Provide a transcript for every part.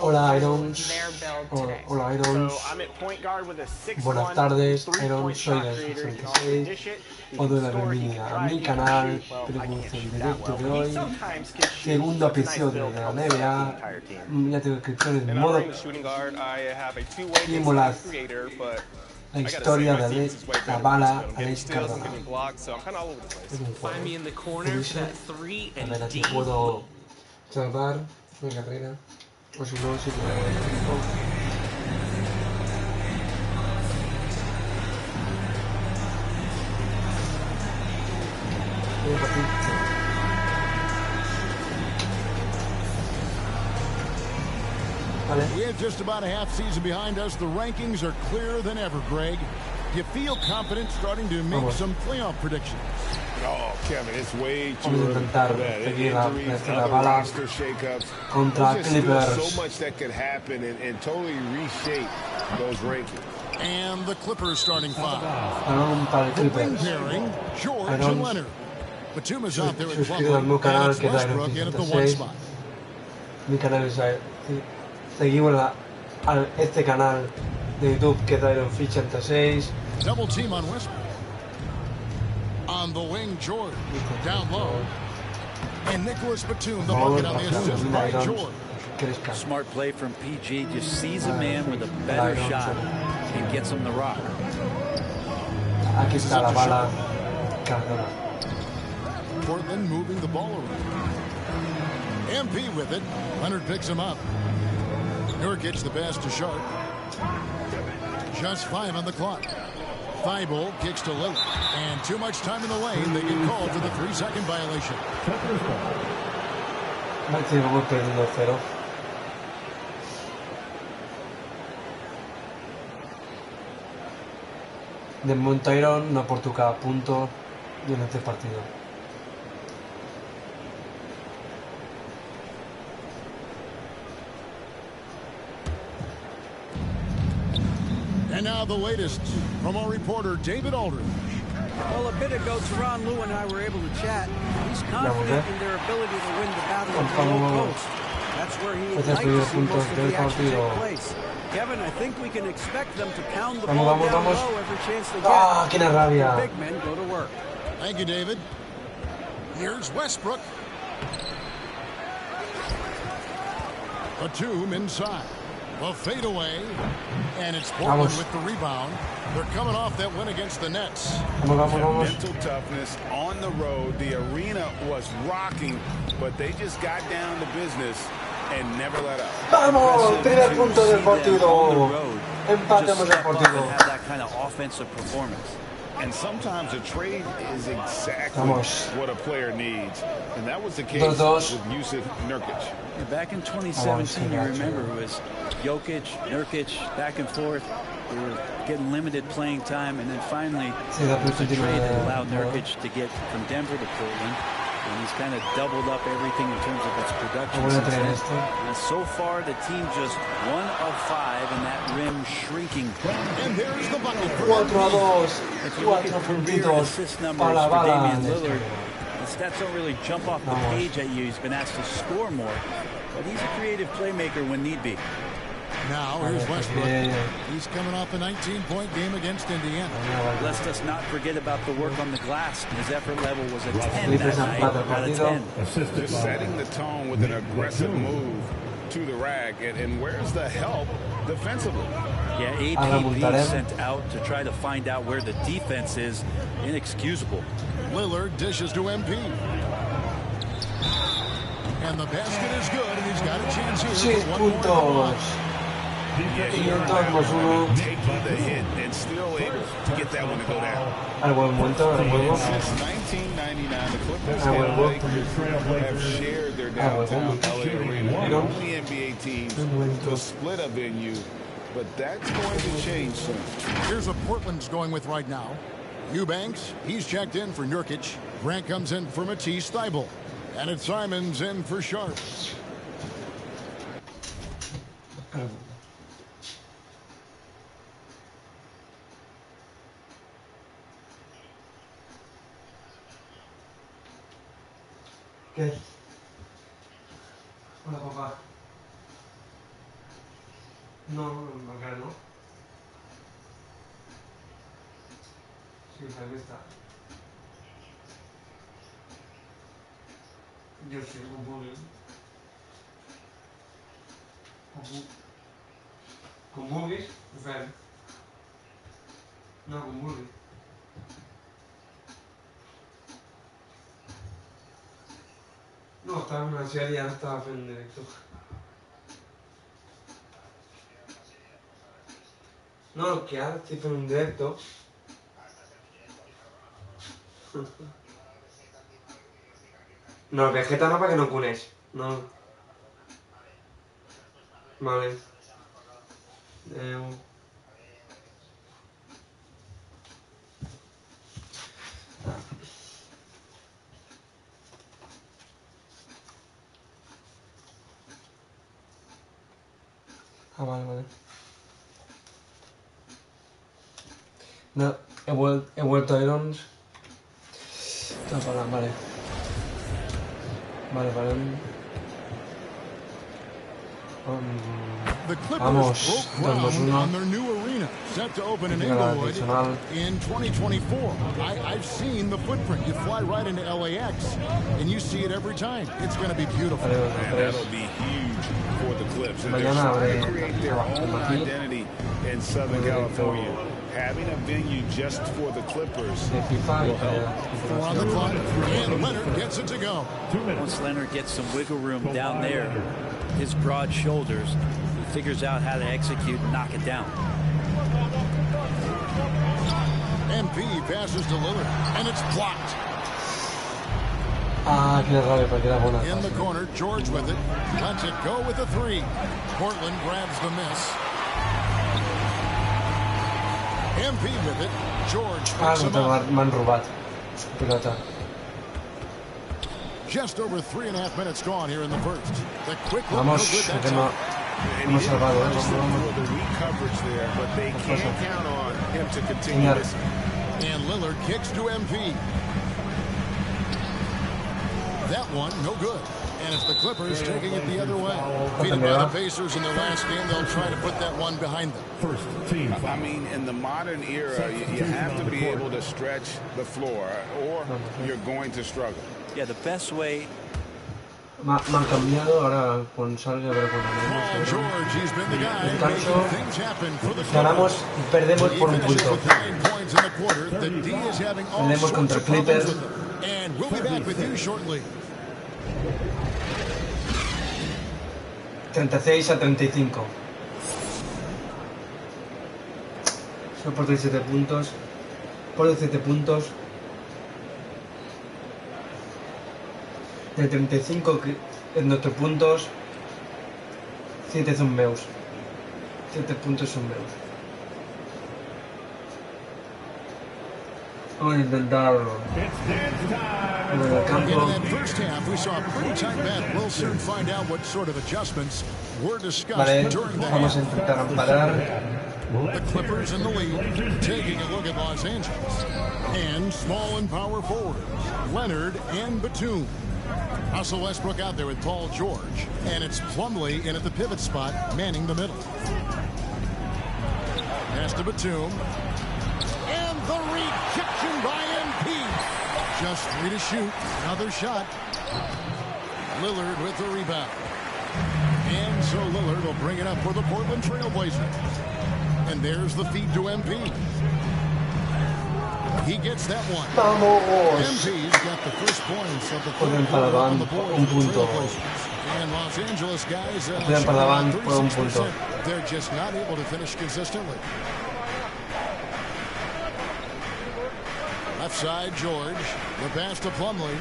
Hola Irons. Hola Irons. Buenas tardes, Irons. Soy del 66. Os doy la bienvenida a mi canal. Tenemos el directo de hoy. Segundo episodio de la NBA. Ya tengo inscripciones de modo. Seguimos la historia de aleix, la bala, aleix Cardona. Es un juego. A ver, aquí puedo salvar mi carrera. O si no, si tengo tiempo. With just about a half season behind us, the rankings are clearer than ever, Greg. Do you feel confident starting to make some playoff predictions? Oh, Kevin, it's way too Vamos a intentar seguir la bala contra Clippers. So much that could happen and totally reshape those rankings. And the Clippers starting five. The wing pairing, George and Leonard. Batum's out there at 12, al meu canal, que es Westbrook in at the 1 spot. Mi canal es seguimos este canal de YouTube que es Iron Fish 86. Double team on Westbrook. On the wing, George down low, and Nicholas Batum the bucket on the assist by George. Smart play from PG, just sees a man with a better shot and gets him the rock. Aquí está la bala Cardona. Portland moving the ball around. MP with it. Leonard picks him up. Nurkic the pass to Sharp. Just 5 on the clock. Thibault kicks to late, and too much time in the lane. They get called for the 3-second violation. Vamos perdiendo 0. De Montairon no por tu cada punto en este partido. And now the latest from our reporter, David Aldridge. Well, a bit ago, Teron Lue and I were able to chat. He's confident in their ability to win the battle of the low post. That's where he would like to see most of the action take place. Kevin, I think we can expect them to pound the ball down low every chance they get. The big men go to work. Thank you, David. Here's Westbrook. Batum inside. A fadeaway, and it's Portland with the rebound. They're coming off that win against the Nets. Mental toughness on the road. The arena was rocking, but they just got down to business and never let up. Vamos, primer punto del partido. Empatamos el partido. Have that kind of offensive performance. And sometimes a trade is exactly what a player needs. And that was the case with Yusuf Nurkic. Yeah, back in 2017, you remember it was Jokic, Nurkic, back and forth. They were getting limited playing time, and then finally there was a trade that allowed Nurkic to get from Denver to Portland. And he's kind of doubled up everything in terms of its production. And so far, the team just 1 of 5, and that rim shrinking. And there's the bucket. 4-2, 4 assist numbers for Damian Lillard. The stats don't really jump off the page at you. He's been asked to score more, but he's a creative playmaker when need be. Now here's Westbrook. He's coming off a 19-point game against Indiana. Let's us not forget about the work on the glass. His effort level was a 10 that night, out of 10. Just setting the tone with an aggressive move to the rack. And where's the help defensively? Yeah, APP sent out to try to find out where the defense is. Inexcusable. Lillard dishes to MP. And the basket is good, and he's got a chance here. 6 puntos. Taking the hit and still able to get that one to go down. Al buen momento, al juego. Since 1999, the Clippers and Lakers have shared their downtown LA arena. The only NBA teams to split a venue, but that's going to change soon. Here's what Portland's going with right now. Eubanks, he's checked in for Nurkic. Grant comes in for Matisse Thibault. And it's Simons in for Sharp. ¿Qué? Hola, papá. No, acá no. Sí, aquí está. Yo sí, un bullying. Con boogies, fem. No, con boogies. No, estaba en una serie y ahora estaba en directo. No, que ara estic fent un directo. No, el Vegeta no, perquè no el coneix. No. Vale. Adéu. Ah, vale. No, he vuelto a Irons. Vale. The Clippers Vamos, broke ground on their new arena, set to open in Inglewood in 2024. I've seen the footprint. You fly right into LAX, and you see it every time. It's going to be beautiful. And that'll be huge for the Clips. And they're trying to create their own identity in Southern California. Having a venue just for the Clippers will help. 4 on the clock, and Leonard gets it to go. Once Leonard gets some wiggle room down there, his broad shoulders, he figures out how to execute and knock it down. MP passes to Lillard, and it's blocked. Ah, qué rabia, porque era buena. In the corner, George with it. Lets it go with a 3. Portland grabs the miss. MP with it. George picks him up. M'han robat. Pilota. Just over 3.5 minutes gone here in the first. The quick look Vamos, no good that que time. hemos salvado, the weak coverage there, but they can't count on him to continue this. And Lillard kicks to MP. That one, no good. And it's the Clippers taking it the other way. Beaten by the Pacers in their last game, they'll try to put that one behind them. First team. I mean, in the modern era, you have to be able to stretch the floor, or you're going to struggle. Yeah, the best way. Me han cambiado, ahora con salga, pero con George, he's been the guy making things happen for the ganamos y perdemos por un punto. Perdemos contra Clippers. And we'll be back with you shortly. 36-35. Solo por 17 puntos. Por 17 puntos. De 35 en nuestros puntos, 7 son meus. 7 puntos son meus. Vamos a intentarlo. En el campo. In that first half, we saw a pretty tight battle. We'll soon find out what sort of adjustments were discussed Vale, during the vamos a half. intentar amparar. The Clippers in the lead, taking a look at Los Angeles. And small and power forwards, Leonard and Batum. Russell Westbrook out there with Paul George. And it's Plumlee in at the pivot spot, manning the middle. Pass to Batum. And the rejection by MP. Just 3 to shoot. Another shot. Lillard with the rebound. And so Lillard will bring it up for the Portland Trail Blazers. And there's the feed to MP. He gets that one. MP's got the first points of the third quarter on the board for the Trail Blazers. And Los Angeles guys shooting about 36%. They're just not able to finish consistently. Left side, George. The pass to Plumlee.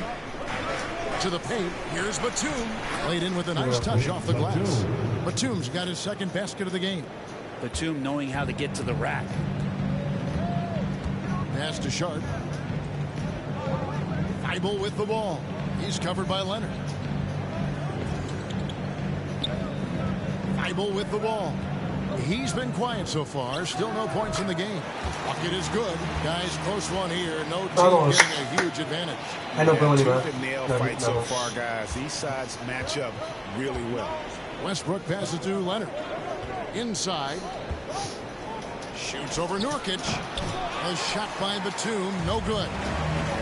To the paint. Here's Batum. Laid in with a nice touch off the glass. Batum's got his second basket of the game. Batum knowing how to get to the rack. Pass to Sharp. Thibault with the ball. He's covered by Leonard. Thibault with the ball. He's been quiet so far. Still no points in the game. Bucket is good. Guys, close one here. No team getting a huge advantage. Tooth and nail fight so far, guys. These sides match up really well. Westbrook passes to Leonard. Inside. Shoots over Nurkic. A shot by Batum. No good.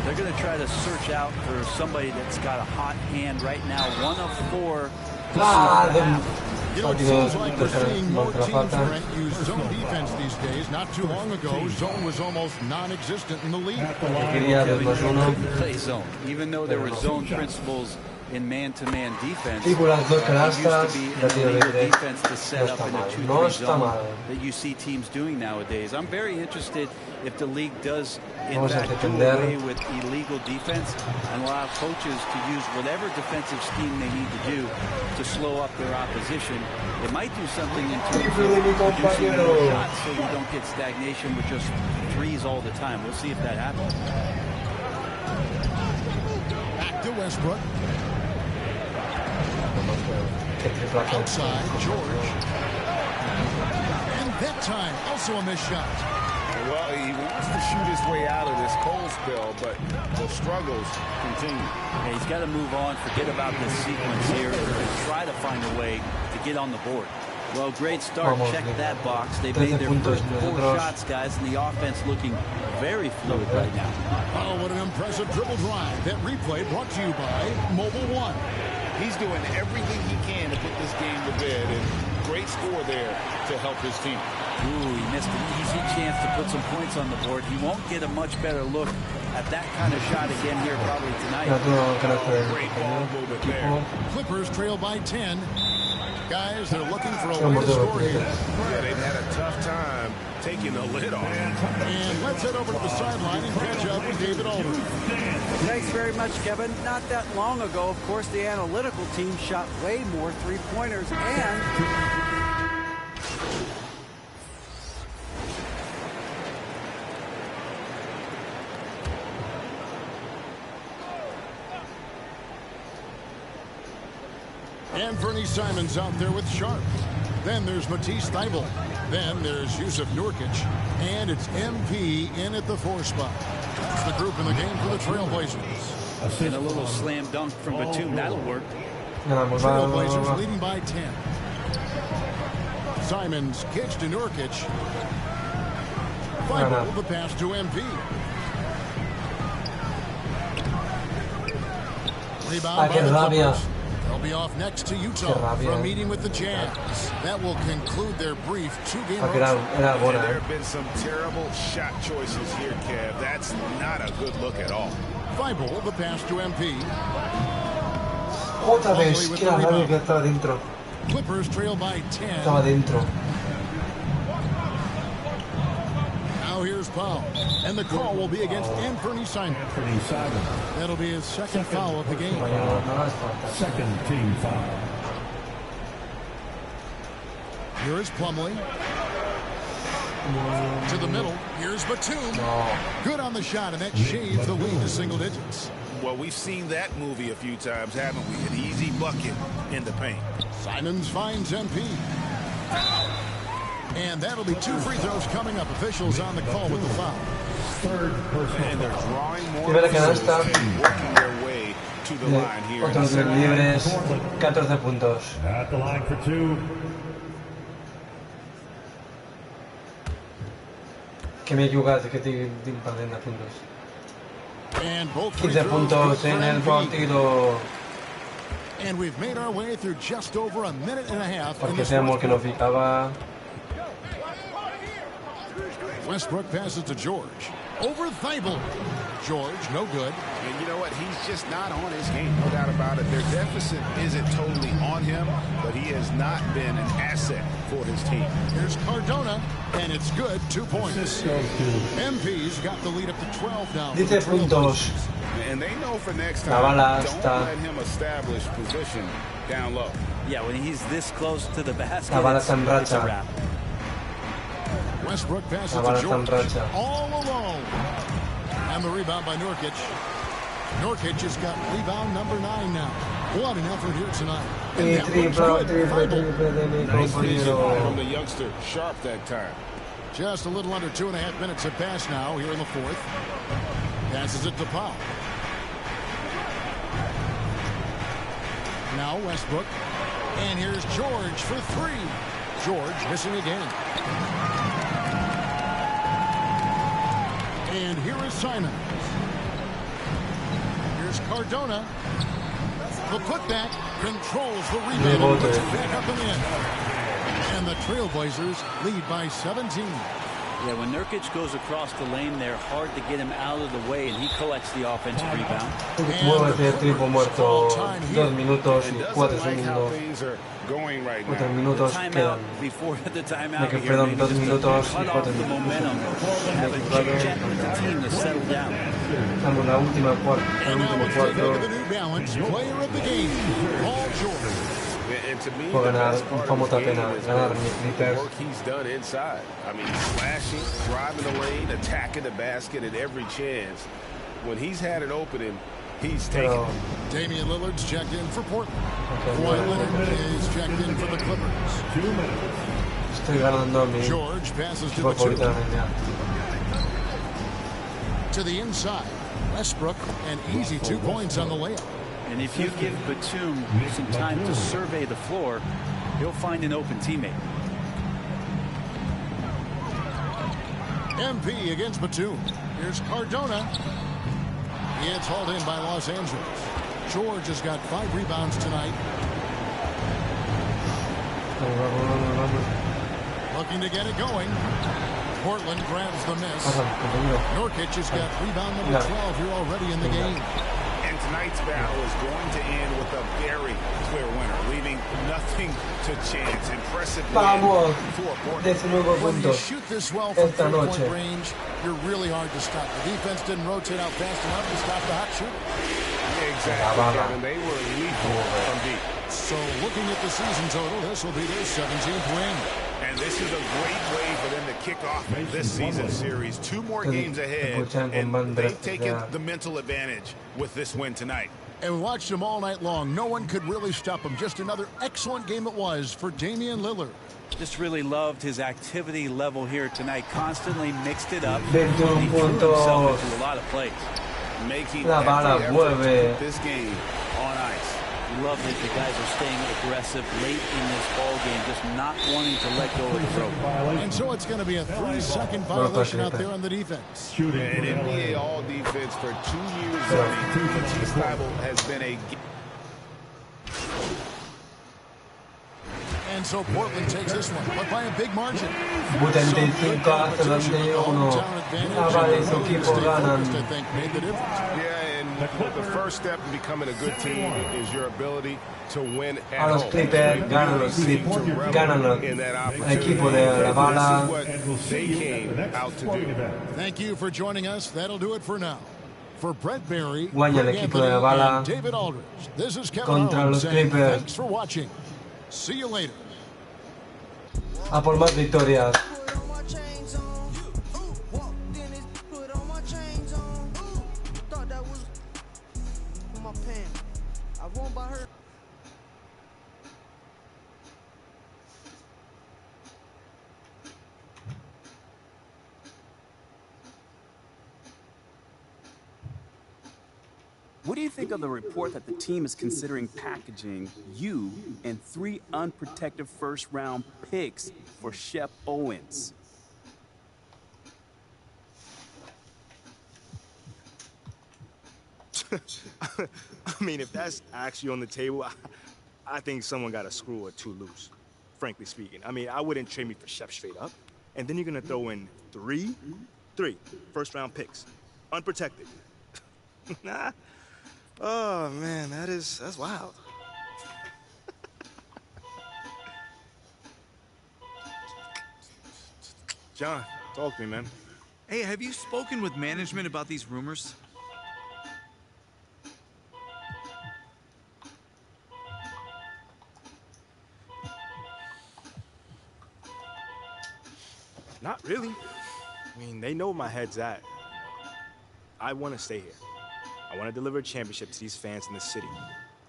They're going to try to search out for somebody that's got a hot hand right now. 1 of 4. You know, it seems like we're seeing more teams use zone defense these days. Not too long ago, zone was almost non-existent in the league. Play zone. Even though there were zone principles in man-to-man defense, Y por las dos it used canastas, to be la an tiro illegal libre defense to set no up está in a mal. 2-3 No está zone mal. that you see teams doing nowadays. I'm very interested if the league does, in Vamos a fact, do defender. away with illegal defense and allow coaches to use whatever defensive scheme they need to do to slow up their opposition. It might do something in terms of producing more shots so you don't get stagnation with just threes all the time. We'll see if that happens. Back to Westbrook. Outside, George. And that time, also a missed shot. Well, he wants to shoot his way out of this cold spell, but the struggles continue. Yeah, he's got to move on, forget about this sequence here, and try to find a way to get on the board. Well, great start. Check that box. They've made their first 4 shots, guys, and the offense looking very fluid right now. Oh, what an impressive dribble drive. That replay brought to you by Mobile One. He's doing everything he can to put this game to bed, and great score there to help his team. Ooh, he missed an easy chance to put some points on the board. He won't get a much better look at that kind of shot again here probably tonight. Great ball movement there. Clippers trail by 10. Guys, they're looking for a way to score here. Yeah, they've had a tough time taking the lid off. And let's head over to the sideline and catch up with David Aldridge. Thanks very much, Kevin. Not that long ago, of course, the analytical team shot way more three-pointers and... Anthony Simons out there with Sharp. Then there's Matisse Thybulle. Then there's Yusuf Nurkic. And it's MP in at the 4 spot. That's the group in the game for the Trailblazers. And a little slam dunk from Batum. That'll work. Trailblazers leading by 10. Simons kicks to Nurkic. Thybulle the pass to MP. Rebound by the Clippers. They'll be off next to Utah for a meeting with the Jazz. That will conclude their brief 2-game road trip. There have been some terrible shot choices here, Kev. That's not a good look at all. Thybulle, the pass to MP. Otra vez, que la rabia que estaba dentro. Clippers trail by 10. Estaba dentro. Now here's Powell. And the call will be against Anthony Simons. That'll be his second foul of the game. Second team foul. Here is Plumlee. To the middle. Here's Batum. Good on the shot, and that shaves the lead to single digits. Well, we've seen that movie a few times, haven't we? An easy bucket in the paint. Simons finds MP. And that'll be 2 free throws coming up. Officials on the call with the foul. Third person. And they're drawing more Primera canasta. and working their way to the line here. Otros libres, 14 puntos. At the line for 2. Que me he equivocado, es que estoy perdiendo puntos. And both 15 puntos en el partido. And we've made our way through just over a minute and a half. Porque sabemos que nos picaba. Westbrook passes to George. Over Thybulle. George, no good. And you know what? He's just not on his game. No doubt about it. Their deficit isn't totally on him, but he has not been an asset for his team. Here's Cardona, and it's good. 2 points. MP's got the lead up to 12 now. 10 puntos. And they know for next time, La bala don't está. let him establish position down low. Yeah, when he's this close to the basket, La bala it's está en a racha. wrap. Westbrook passes La bala to está en George. racha. All alone. And the rebound by Nurkic. Nurkic has got rebound number 9 now. What an effort here tonight. And that looks good. Thybulle. Nice vision from the youngster, Sharp that time. Just a little under 2.5 minutes have passed now here in the 4th. Passes it to Powell. Now Westbrook. And here's George for 3. George missing again. And here is Simon. Here's Cardona. The putback controls the rebound and puts it back up and in. And the Trailblazers lead by 17. Yeah, when Nurkic goes across the lane, they're hard to get him out of the way, and he collects the offensive rebound. Mueve ese triple muerto 2 minutos y 4 segundos. 4 minutos quedan. Me que quedan 2 minutos y 4 minutos. Estamos en la última cuarto. Por ganar, vamos a pena ganar mi Clippers. He's done inside. I mean, slashing, driving the lane, attacking the basket at every chance. When he's had an opening, he's taken it. Damian Lillard's checked in for Portland. Kawhi Leonard is checked in for the Clippers. Estoy ganando a mi George passes to the two. To the inside. Westbrook, an easy 2 points on the layup. And if you give Batum some time to survey the floor, he'll find an open teammate. MP against Batum. Here's Cardona. He gets hauled in by Los Angeles. George has got 5 rebounds tonight. Looking to get it going. Portland grabs the miss. Nurkic has got rebound number 12 here already in the game. Tonight's battle is going to end with a very clear winner, leaving nothing to chance. Impressive Vamos, for Portland. 19 When you puntos shoot this well from esta three-point noche. range, you're really hard to stop. The defense didn't rotate out fast enough to stop the hot shooter. Exactly, Kevin. They were lethal from deep. So looking at the season total, this will be their 17th win. And this is a great way for them to kick off this season series. 2 more games ahead, and they've taken the mental advantage with this win tonight. And we watched them all night long. No one could really stop them. Just another excellent game it was for Damian Lillard. Just really loved his activity level here tonight. Constantly mixed it up. 21 puntos. Into a lot of plays. Making La bala mueve. this game on ice. Love that the guys are staying aggressive late in this ball game, just not wanting to let go of the rope. And so it's going to be a 3-second violation out there on the defense. An NBA All Defense for 2 years running. This title has been a... And so Portland takes this one, but by a big margin. 75-71. La bala y su equipo ganan. The first step in becoming a good team is your ability to win at A los home. Clippers ganan los Clippers, ganan el equipo de la bala. They came out to do. Thank you for joining us. That'll do it for now. For Brett Berry, Guanya el equipo de la bala and David Aldridge, this is Kevin contra Owens los saying Clippers. thanks for watching. See you later. A por más victorias. What do you think of the report that the team is considering packaging you and 3 unprotected first-round picks for Shep Owens? I mean, if that's actually on the table, I think someone got a screw or 2 loose, frankly speaking. I mean, I wouldn't trade me for Shep straight up. And then you're going to throw in 3 first-round picks, unprotected. Nah. Oh, man, that's wild. John, talk to me, man. Hey, have you spoken with management about these rumors? Not really. I mean, they know where my head's at. I want to stay here. I want to deliver a championship to these fans in this city.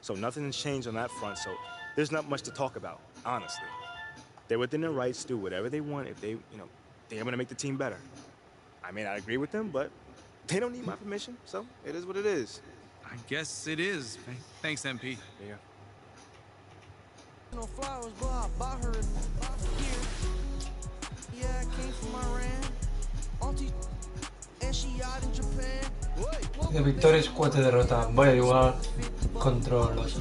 So nothing has changed on that front, so there's not much to talk about, honestly. They're within their rights to do whatever they want if they, they're going to make the team better. I may not agree with them, but they don't need my permission, so it is what it is. I guess it is. Thanks, MP. Yeah. No flowers, but I bought her. De victorias, 4 derrotas. Voy a jugar contra los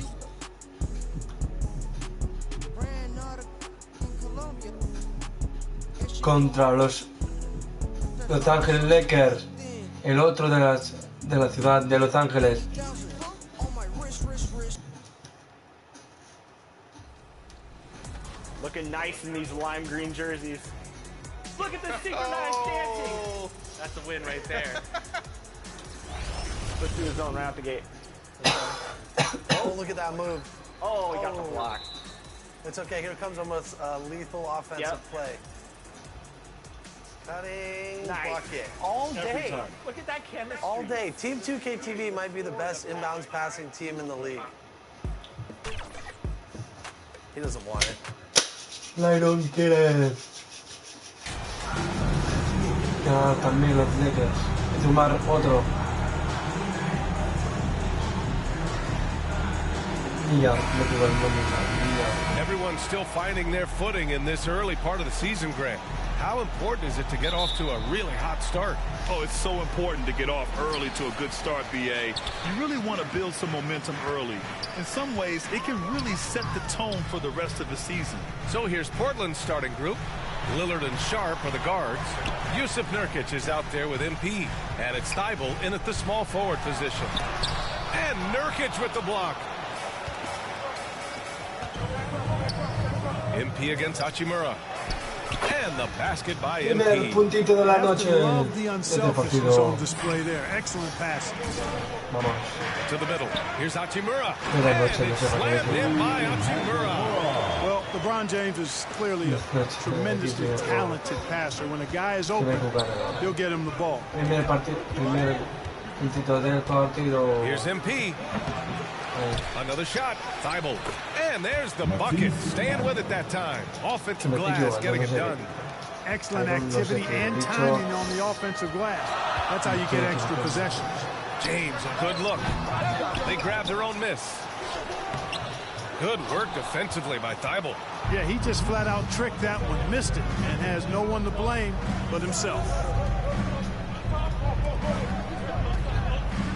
Los Ángeles Lakers, el otro de la ciudad de Los Ángeles. Looking nice in these lime green jerseys. Look at the synchronized dancing. That's a win right there. Let's do his zone right out the gate. Oh, look at that move. Oh, he got the block. It's okay. Here comes almost a lethal offensive play. Cutting, bucket. All day. Look at that chemistry. All day. Team 2K TV might be the best inbounds passing team in the league. He doesn't want it. I don't get it. Ya, también los Lakers. Sumar otro. Everyone's still finding their footing in this early part of the season, Grant. How important is it to get off to a really hot start? Oh, it's so important to get off early to a good start, BA. You really want to build some momentum early. In some ways, it can really set the tone for the rest of the season. So here's Portland's starting group. Lillard and Sharp are the guards. Yusuf Nurkic is out there with MP. And it's Thibault in at the small forward position. And Nurkic with the block. MP against Hachimura. And the basket by MP. Puntito de la noche. Love the unselfishness on display there. Excellent pass. To the middle. Here's Hachimura. And it's slammed in by Hachimura. Well, LeBron James is clearly a tremendously talented passer. When a guy is open, he'll get him the ball. Primer puntito del partido. Here's MP. Another shot. Thibault. And there's the bucket. Staying with it that time. Offensive glass getting it done. Excellent activity and timing on the offensive glass. That's how you get extra possessions. James, a good look. They grab their own miss. Good work defensively by Thibault. Yeah, he just flat out tricked that one, missed it, and has no one to blame but himself.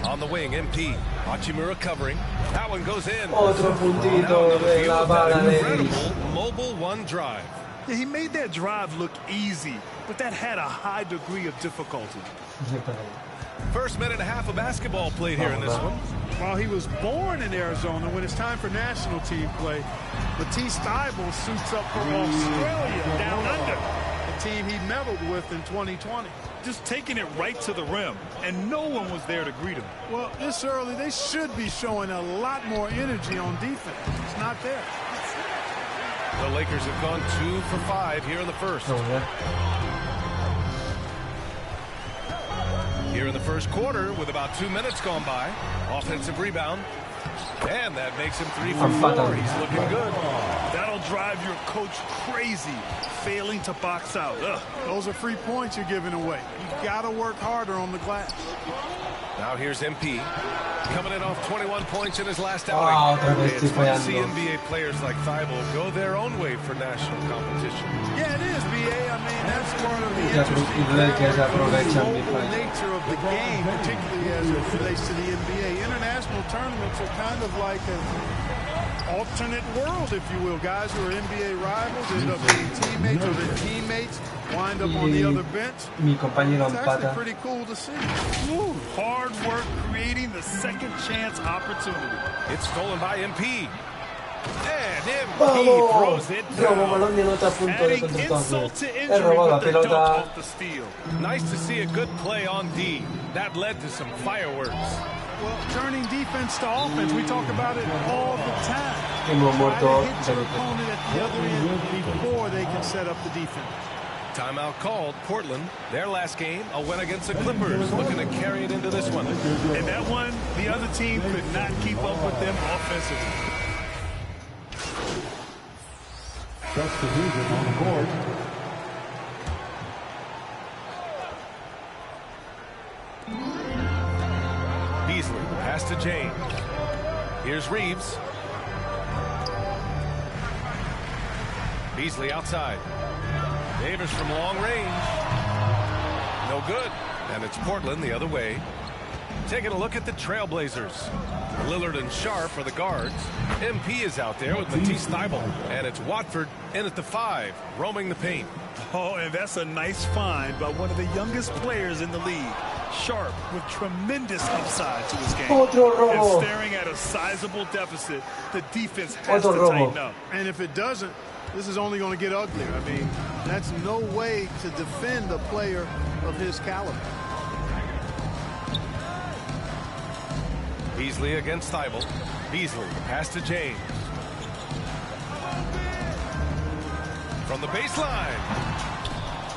On the wing, MP. Hachimura covering. That one goes in. Otro puntito de la bala incredible mobile one drive. Yeah, he made that drive look easy, but that had a high degree of difficulty. First minute and a half of basketball played here in this one. While he was born in Arizona, when it's time for national team play, Matisse Thybulle suits up for Australia down under, a team he medaled with in 2020. Just taking it right to the rim, and no one was there to greet him. Well, this early, they should be showing a lot more energy on defense. It's not there. The Lakers have gone 2 for 5 here in the first. Here in the first quarter, with about 2 minutes gone by, offensive rebound. And that makes him 3 for 4. He's looking good. That'll drive your coach crazy, failing to box out. Those are free points you're giving away. You've got to work harder on the glass. Now here's MP. Coming in off 21 points in his last outing. It's fun to see NBA players like Thibault go their own way for national competition. Yeah, it is, BA. I mean, that's part of the interesting nature of the game, particularly as it relates to the NBA. International tournaments are kind of like an alternate world, if you will. Guys who are NBA rivals end up being teammates, or their teammates wind up on the other bench. It's actually pretty cool to see. Ooh, hard work creating the second chance opportunity. It's stolen by MP. And MP throws it down. Adding insult to injury with the dunk off the steal. Nice to see a good play on D. That led to some fireworks. Well, turning defense to offense, we talk about it all the time. Try to hit your opponent at the other end before they can set up the defense. Timeout called. Portland, their last game, a win against the Clippers, looking to carry it into this one. And that one, the other team could not keep up with them offensively. Substitution on the court. Beasley, pass to James. Here's Reeves. Beasley outside. Davis from long range. No good. And it's Portland the other way. Taking a look at the Trailblazers. Lillard and Sharp are the guards. MP is out there with Matisse Thybulle. And it's Watford in at the 5, roaming the paint. Oh, and that's a nice find by one of the youngest players in the league. Sharp with tremendous upside to his game. And staring at a sizable deficit, the defense has to tighten up. And if it doesn't, this is only going to get uglier. I mean, that's no way to defend a player of his caliber. Beasley against Thybulle. Beasley, pass to James. From the baseline.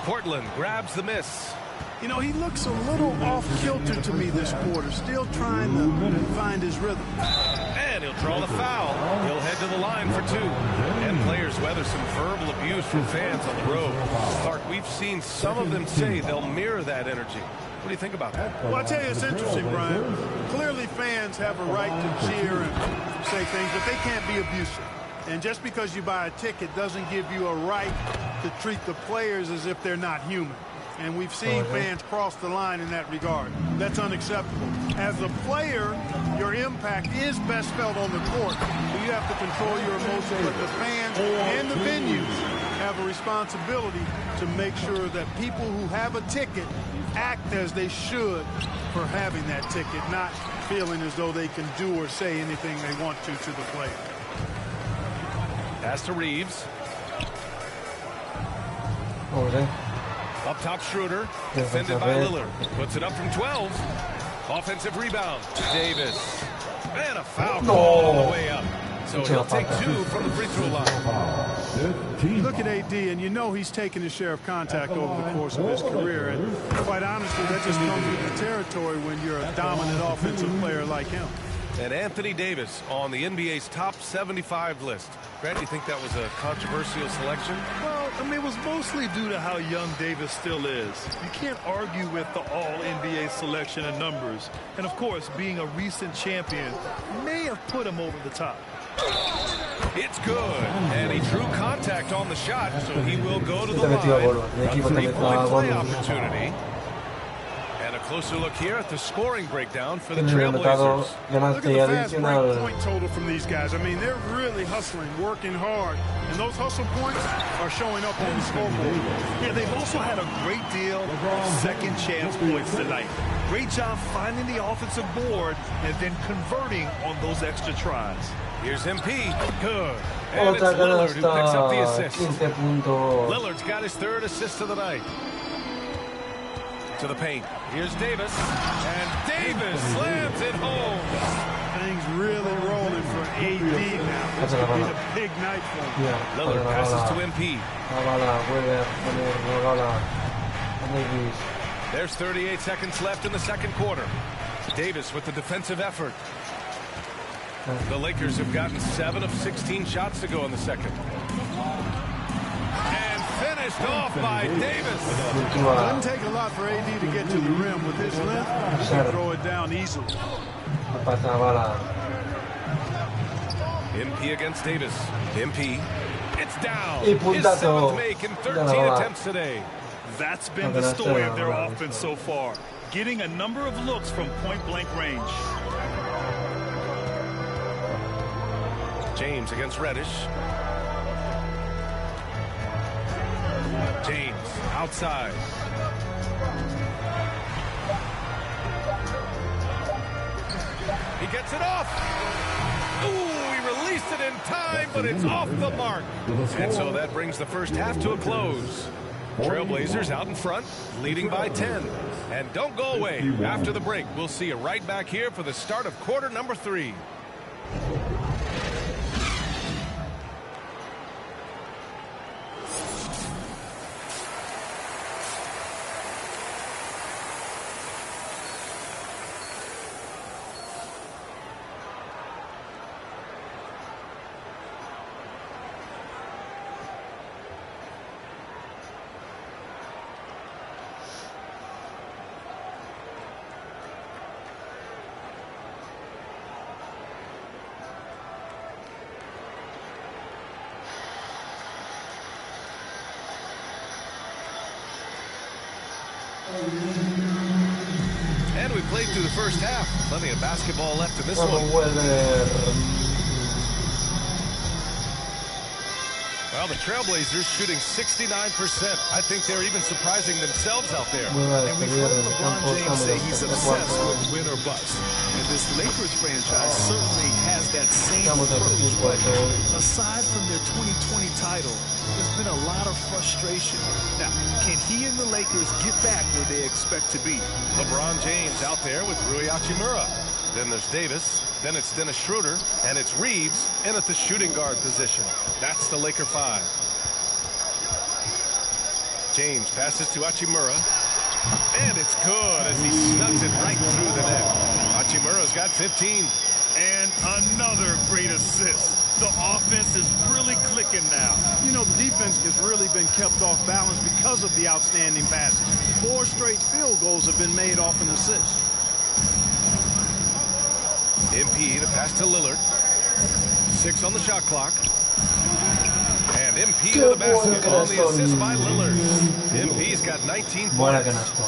Portland grabs the miss. You know, he looks a little off-kilter to me this quarter, still trying to find his rhythm. And he'll draw the foul. He'll head to the line for 2. And players weather some verbal abuse from fans on the road. Clark, we've seen some of them say they'll mirror that energy. What do you think about that? Well, I tell you, it's interesting, Brian. Clearly, fans have a right to cheer and say things, but they can't be abusive. And just because you buy a ticket doesn't give you a right to treat the players as if they're not human. And we've seen fans cross the line in that regard. That's unacceptable. As a player, your impact is best felt on the court. So you have to control your emotions, but the fans and the venues have a responsibility to make sure that people who have a ticket act as they should for having that ticket, not feeling as though they can do or say anything they want to the player. Pass to Reeves. Up top, Schroeder. Defended by Lillard. Puts it up from 12. Offensive rebound. Davis. And a foul call all the way up. So he'll take 2 from the free throw line. Look at AD, and you know he's taken his share of contact over the course of his career. And quite honestly, that just comes with the territory when you're a dominant offensive player like him. And Anthony Davis on the NBA's top 75 list. Grant, do you think that was a controversial selection? Well, I mean, it was mostly due to how young Davis still is. You can't argue with the all-NBA selection and numbers. And, of course, being a recent champion may have put him over the top. It's good. And he drew contact on the shot, so he will go to the line. A 3-point play opportunity. And a closer look here at the scoring breakdown for the Trailblazers. Look at the fast break point total from these guys. I mean, they're really hustling, working hard. And those hustle points are showing up on the scoreboard. Yeah, they've also had a great deal of second chance points tonight. Great job finding the offensive board and then converting on those extra tries. Here's MP. Good. And it's Lillard who picks up the assist. Lillard's got his 3rd assist of the night. To the paint. Here's Davis. And Davis slams it home. Things really rolling for AD now. This could be a big night for him. Lillard passes to MP. There's 38 seconds left in the second quarter. Davis with the defensive effort. The Lakers have gotten 7 of 16 shots to go in the second. And finished off by Davis. Doesn't take a lot for AD to get to the rim. With his length, he can throw it down easily. MP against Davis. MP. It's down. His 7th make in 13 attempts today. That's been the story of their offense so far. Getting a number of looks from point-blank range. James against Reddish. James outside. He gets it off. Ooh, he released it in time, but it's off the mark. And so that brings the first half to a close. Trailblazers out in front, leading by 10. And don't go away. After the break, we'll see you right back here for the start of quarter number 3. And we played through the first half. Plenty of basketball left in this one. Well, the Trailblazers shooting 69%. I think they're even surprising themselves out there. And we've heard LeBron James say he's obsessed with win or bust. And this Lakers franchise certainly has that same approach. But aside from their 2020 title, there's been a lot of frustration. Now, can he and the Lakers get back where they expect to be? LeBron James out there with Rui Hachimura. Then there's Davis. Then it's Dennis Schroeder. And it's Reeves in at the shooting guard position. That's the Laker 5. James passes to Hachimura. And it's good as he snugs it right through the net. Hachimura's got 15. And another great assist. The offense is really clicking now. You know, the defense has really been kept off balance because of the outstanding passes. 4 straight field goals have been made off an assist. MP to pass to Lillard. 6 on the shot clock. And MP to the basket on the assist by Lillard. MP's got 19 points.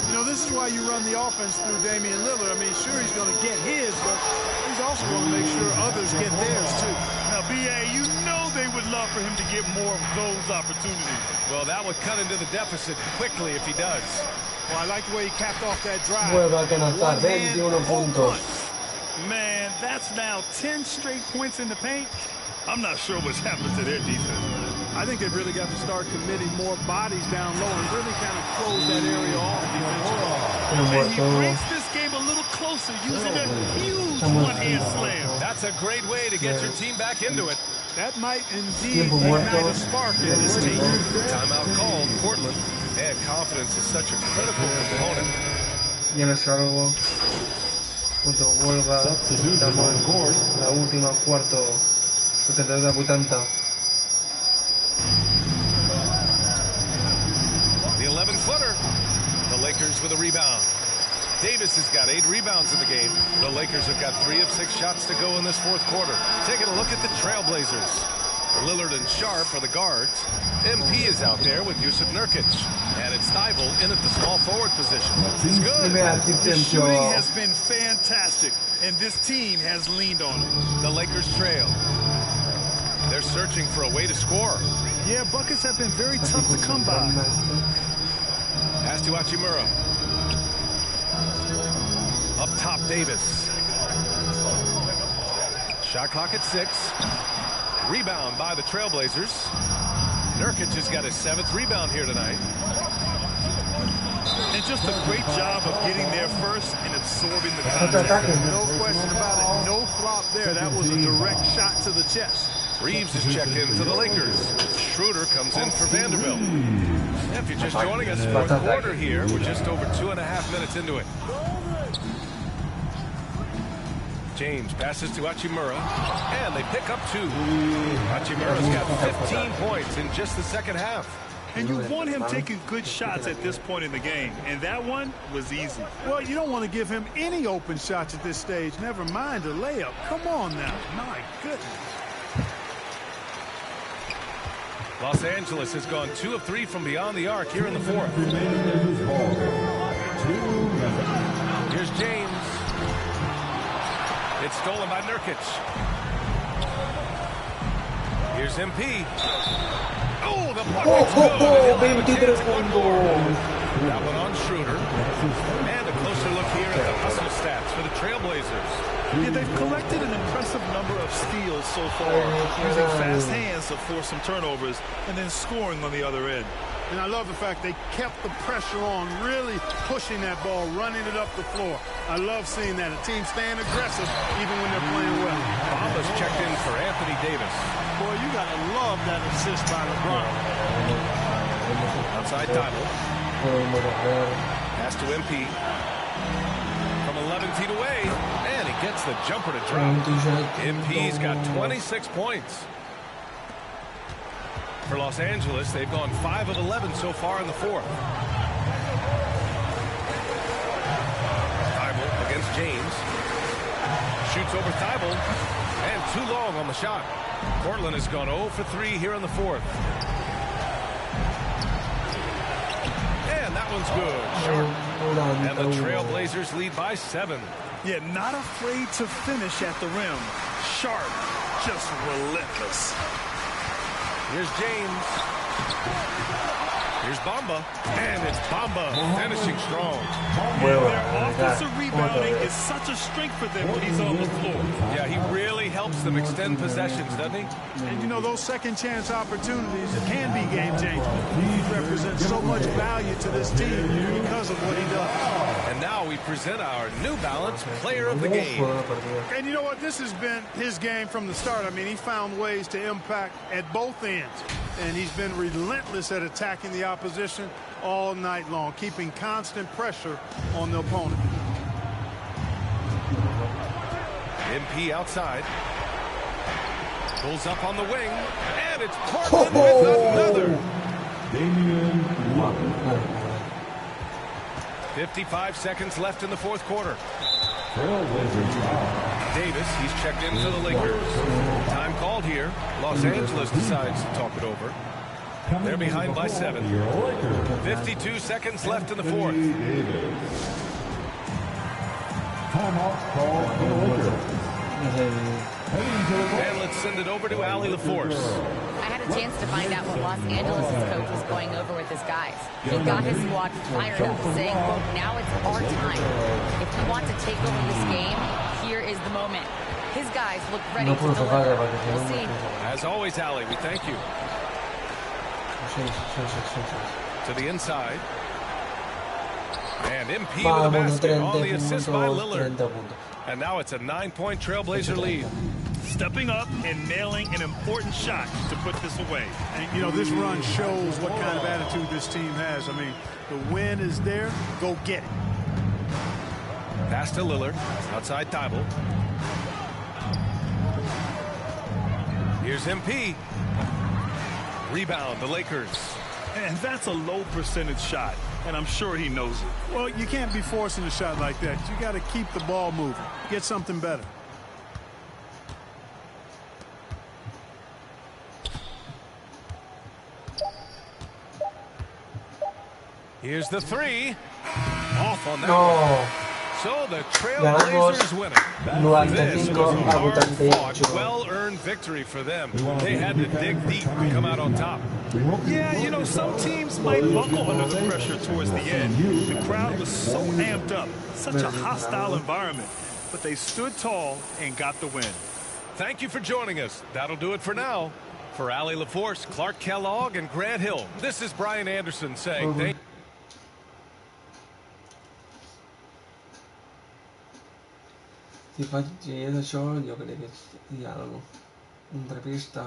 You know, this is why you run the offense through Damian Lillard. I mean, sure, he's going to get his, but he's also going to make sure others get theirs, too. Now, B.A., you know they would love for him to get more of those opportunities. Well, that would cut into the deficit quickly if he does. Well, I like the way he capped off that drive. Vuelve a anotar 21 puntos. Man, that's now 10 straight points in the paint. I'm not sure what's happened to their defense. I think they've really got to start committing more bodies down low and really kind of close that area off defensively. And he brings this game a little closer using a huge one-hand slam. That's a great way to get your team back into it. That might indeed ignite a spark in this team. Timeout called, Portland. And confidence is such a critical component. Tienes algo. Cuando vuelva, damos la última cuarto. 70-80. The 11-footer. The Lakers with a rebound. Davis has got 8 rebounds in the game. The Lakers have got 3 of 6 shots to go in this fourth quarter. Taking a look at the Trailblazers. Lillard and Sharp are the guards. MP is out there with Jusuf Nurkic. And it's Thibault in at the small forward position. It's good. The shooting has been fantastic, and this team has leaned on it. The Lakers trail. They're searching for a way to score. Yeah, buckets have been very tough to come by. Pass to Hachimura. Up top, Davis. Shot clock at 6. Rebound by the Trailblazers. Nurkic has got his 7th rebound here tonight. And just a great job of getting there first and absorbing the contact. No question about it. No flop there. That was a direct shot to the chest. Reeves is checked in for the Lakers. Schroeder comes in for Vanderbilt. If you're just joining us, fourth quarter here. We're just over 2.5 minutes into it. James passes to Hachimura, and they pick up 2. Hachimura's got 15 points in just the second half. And you want him taking good shots at this point in the game, and that one was easy. Well, you don't want to give him any open shots at this stage, never mind a layup. Come on now. My goodness. Los Angeles has gone 2 of 3 from beyond the arc here in the fourth. Here's James. It's stolen by Nurkic. Here's MP. Oh, the bucket's good. 23 puntos. That one on Schroeder. And a closer look here at the hustle stats for the Trailblazers. Yeah, they've collected an impressive number of steals so far, using fast hands to force some turnovers and then scoring on the other end. And I love the fact they kept the pressure on, really pushing that ball, running it up the floor. I love seeing that. A team staying aggressive even when they're playing well. Bamba's checked in for Anthony Davis. Boy, you got to love that assist by LeBron. Outside Thibault. Pass to MP. From 11 feet away. And he gets the jumper to drop. MP's got 26 points. For Los Angeles, they've gone 5 of 11 so far in the fourth. Thibault against James. Shoots over Thibault. And too long on the shot. Portland has gone 0 for 3 here in the fourth. And that one's good. Short. And the Trailblazers lead by 7. Yeah, not afraid to finish at the rim. Sharp, just relentless. Here's James. Here's Bamba. And it's Bamba finishing strong. Their offensive rebounding is such a strength for them when he's on the floor. Yeah, he really helps them extend possessions, doesn't he? And you know, those second chance opportunities can be game changing. He represents so much value to this team because of what he does. And now we present our New Balance player of the game. And you know what? This has been his game from the start. I mean, he found ways to impact at both ends. And he's been relentless at attacking the opposition all night long, keeping constant pressure on the opponent. MP outside. Pulls up on the wing. And it's Portland with another. 55 seconds left in the fourth quarter. Davis, he's checked in for the Lakers. Time called here. Los Angeles decides to talk it over. They're behind by 7. 52 seconds left in the fourth. Timeout called for the Lakers. And let's send it over to Allie LaForce. I had a chance to find out what Los Angeles' coach was going over with his guys. He got his squad fired up, saying, quote, now it's our time. If we want to take over this game, here is the moment. His guys look ready to deliver. We'll see. As always, Allie, we thank you. To the inside. And MP with the basket on the assist by Lillard. And now it's a 9-point Trailblazer lead. Stepping up and nailing an important shot to put this away. And, you know, this run shows what kind of attitude this team has. I mean, the win is there. Go get it. Pass to Lillard. Outside Thibault. Here's MP. Rebound, the Lakers. And that's a low percentage shot, and I'm sure he knows it. Well, you can't be forcing a shot like that. You got to keep the ball moving. Get something better. Here's the three. Off on that one. So the Trailblazers win it. This was a hard-fought, well-earned victory for them. They had to dig deep to come out on top. Yeah, you know, some teams might buckle under the pressure towards the end. The crowd was so amped up, such a hostile environment. But they stood tall and got the win. Thank you for joining us. That'll do it for now. For Allie LaForce, Clark Kellogg, and Grant Hill, this is Brian Anderson saying thank you. Ti faccio això, jo crec que hi ha un'entrevista.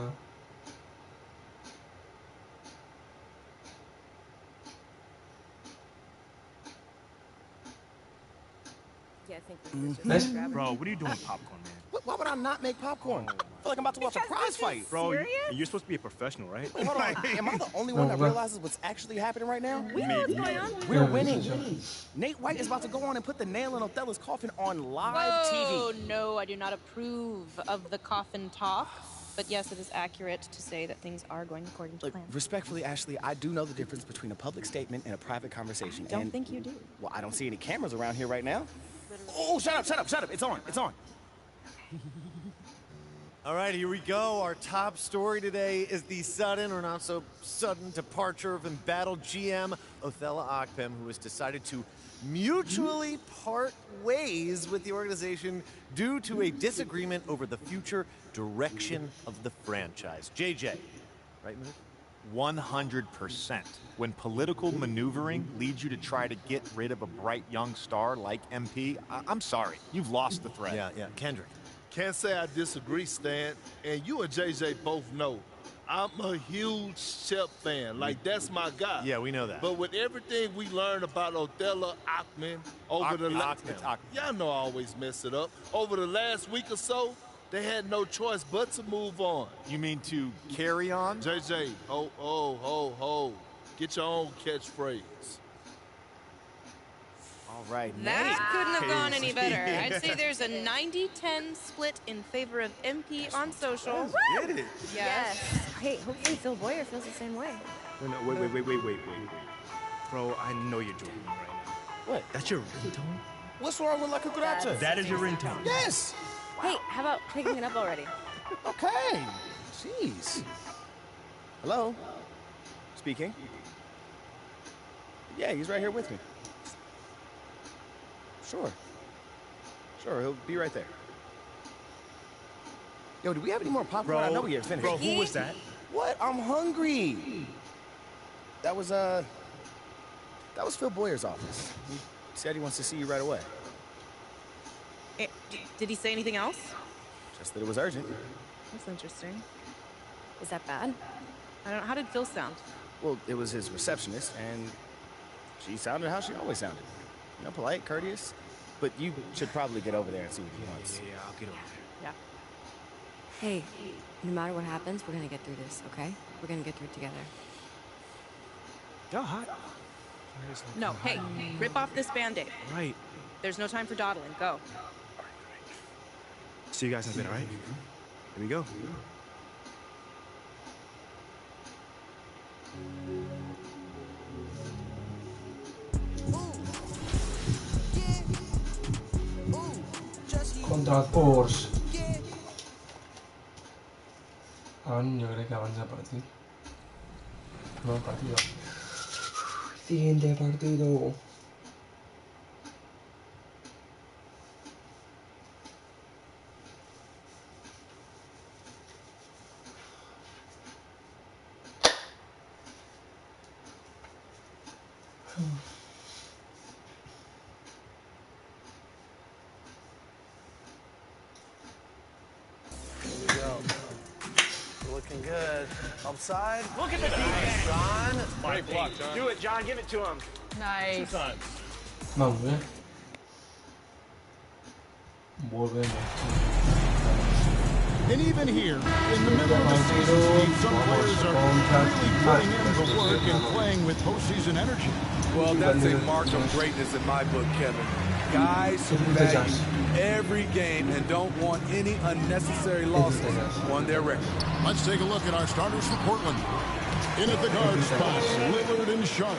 Yeah, I think this is just Bro, what are you doing with popcorn, man? Why would I not make popcorn? I feel like I'm about to watch a prize fight. Bro, you're supposed to be a professional, right? Wait, hold on. Am I the only one that realizes what's actually happening right now? We know what's going on. We're winning. Nate White is about to go on and put the nail in Othello's coffin on live TV. No, I do not approve of the coffin talk. But yes, it is accurate to say that things are going according to plan. Respectfully, Ashley, I do know the difference between a public statement and a private conversation. I don't think you do. Well, I don't see any cameras around here right now. Oh, shut up. It's on. All right, here we go. Our top story today is the sudden or not so sudden departure of embattled GM Othello Akpem, who has decided to mutually part ways with the organization due to a disagreement over the future direction of the franchise. JJ, right? 100%. When political maneuvering leads you to try to get rid of a bright young star like MP, I'm sorry, you've lost the thread. Yeah, Kendrick. Can't say I disagree, Stan. And you and JJ both know I'm a huge Shep fan. Like, that's my guy. Yeah, we know that. But with everything we learned about Othello Akpem over the last... Y'all know I always mess it up. Over the last week or so, they had no choice but to move on. You mean to carry on? JJ, ho. Get your own catchphrase. All right. That couldn't have gone any better. I'd say there's a 90-10 split in favor of MP on social. Get it. Yes. Hey, hopefully Phil Boyer feels the same way. Wait. Bro, I know you're joking right now. What? That's your ringtone? What's wrong with La Cucaracha? That is your ringtone. Yes. Hey, how about picking it up already? Okay. Jeez. Hello? Speaking? Yeah, he's right here with me. Sure. Sure, he'll be right there. Yo, do we have any more popcorn? Bro, I know we are finished. Bro, who was that? What? I'm hungry. That was Phil Boyer's office. He said he wants to see you right away. Did he say anything else? Just that it was urgent. That's interesting. Is that bad? I don't know. How did Phil sound? Well, it was his receptionist, and she sounded how she always sounded. You know, polite, courteous. But you should probably get over there and see what he wants. Yeah, I'll get over there. Yeah. Hey, no matter what happens, we're gonna get through this, okay? We're gonna get through it together. Y'all hot? No, hey, rip off this Band-Aid. Right. There's no time for dawdling. Go. See you guys in a bit, all right? Here we go. Contra el Porsche. Jo crec que abans de partir. No, partido. Siguiente partido. Looking good. Upside. Look at the defense. John. Great block, John. Do it, John. Give it to him. Nice. Vamos, Volvemos. And even here, in the middle of the season, some players are really putting in the work and playing with postseason energy. Well, that's a mark of greatness in my book, Kevin. Guys who value every game and don't want any unnecessary losses on their record. Let's take a look at our starters for Portland. In at the guard spot, Lillard and Sharp.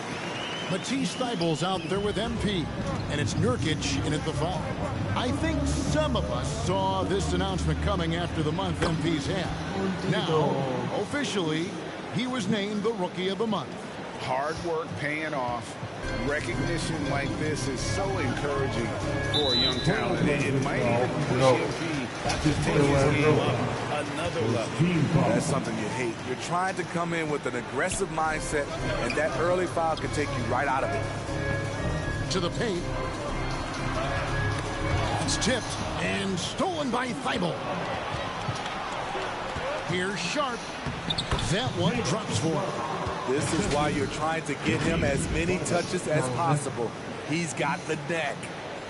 Matisse Thybulle's out there with MP, and it's Nurkic in at the 5. I think some of us saw this announcement coming after the month MP's had. Now, officially, he was named the Rookie of the Month. Hard work paying off. Recognition like this is so encouraging for a young talent. It might even push MP to take his game up another level. That's something you hate. You're trying to come in with an aggressive mindset, and that early foul can take you right out of it. To the paint. It's tipped and stolen by Thybulle. Here's Sharp. That one drops for him. This is why you're trying to get him as many touches as possible. He's got the neck.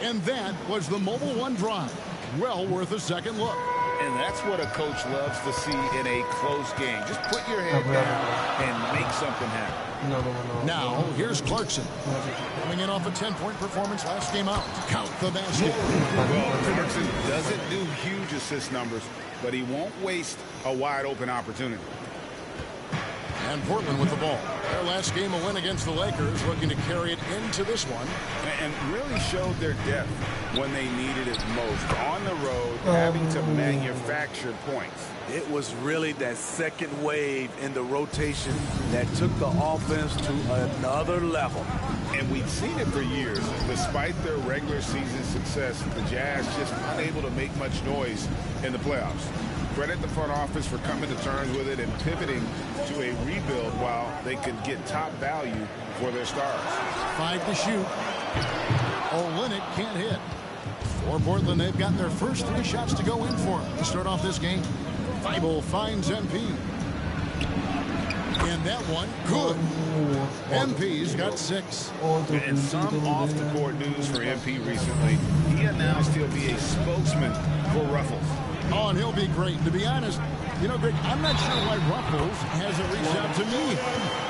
And that was the Mobile One drive. Well worth a second look. And that's what a coach loves to see in a close game. Just put your head down and make something happen. Now, here's Clarkson. Coming in off a 10-point performance last game out. Count the basket. Well, Clarkson doesn't do huge assist numbers, but he won't waste a wide-open opportunity. And Portland with the ball. Their last game, a win against the Lakers, looking to carry it into this one. And really showed their depth when they needed it most. On the road, having to manufacture points. It was really that second wave in the rotation that took the offense to another level. And we've seen it for years. Despite their regular season success, the Jazz just unable to make much noise in the playoffs. Credit the front office for coming to terms with it and pivoting to a rebuild while they could get top value for their stars. 5 to shoot. Olynyk can't hit. For Portland, they've got their first 3 shots to go in for to start off this game. Thybulle finds MP. And that one, good. MP's got 6. And some off-the-court news for MP recently. He announced he'll be a spokesman for Ruffles. Oh, and he'll be great. To be honest, you know, Greg, I'm not sure why Ruffles hasn't reached out to me.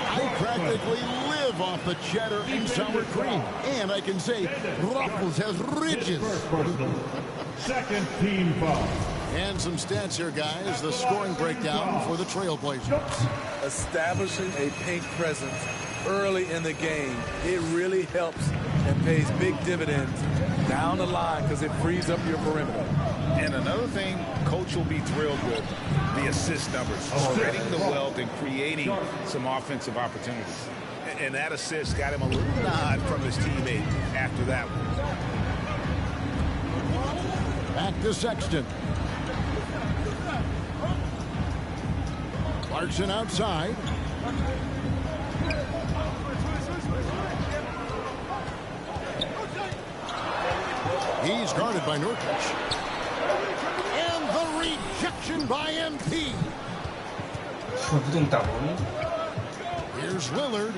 I practically live off the cheddar and sour cream. And I can say Ruffles has ridges. Second team foul. And some stats here, guys. The scoring breakdown for the Trailblazers. Establishing a paint presence early in the game, it really helps and pays big dividends down the line because it frees up your perimeter. And another thing Coach will be thrilled with, the assist numbers, spreading the wealth and creating some offensive opportunities. And that assist got him a little nod from his teammate after that one. Back to Sexton. Clarkson outside. He's guarded by Nurkic. And the rejection by MP. Here's Lillard.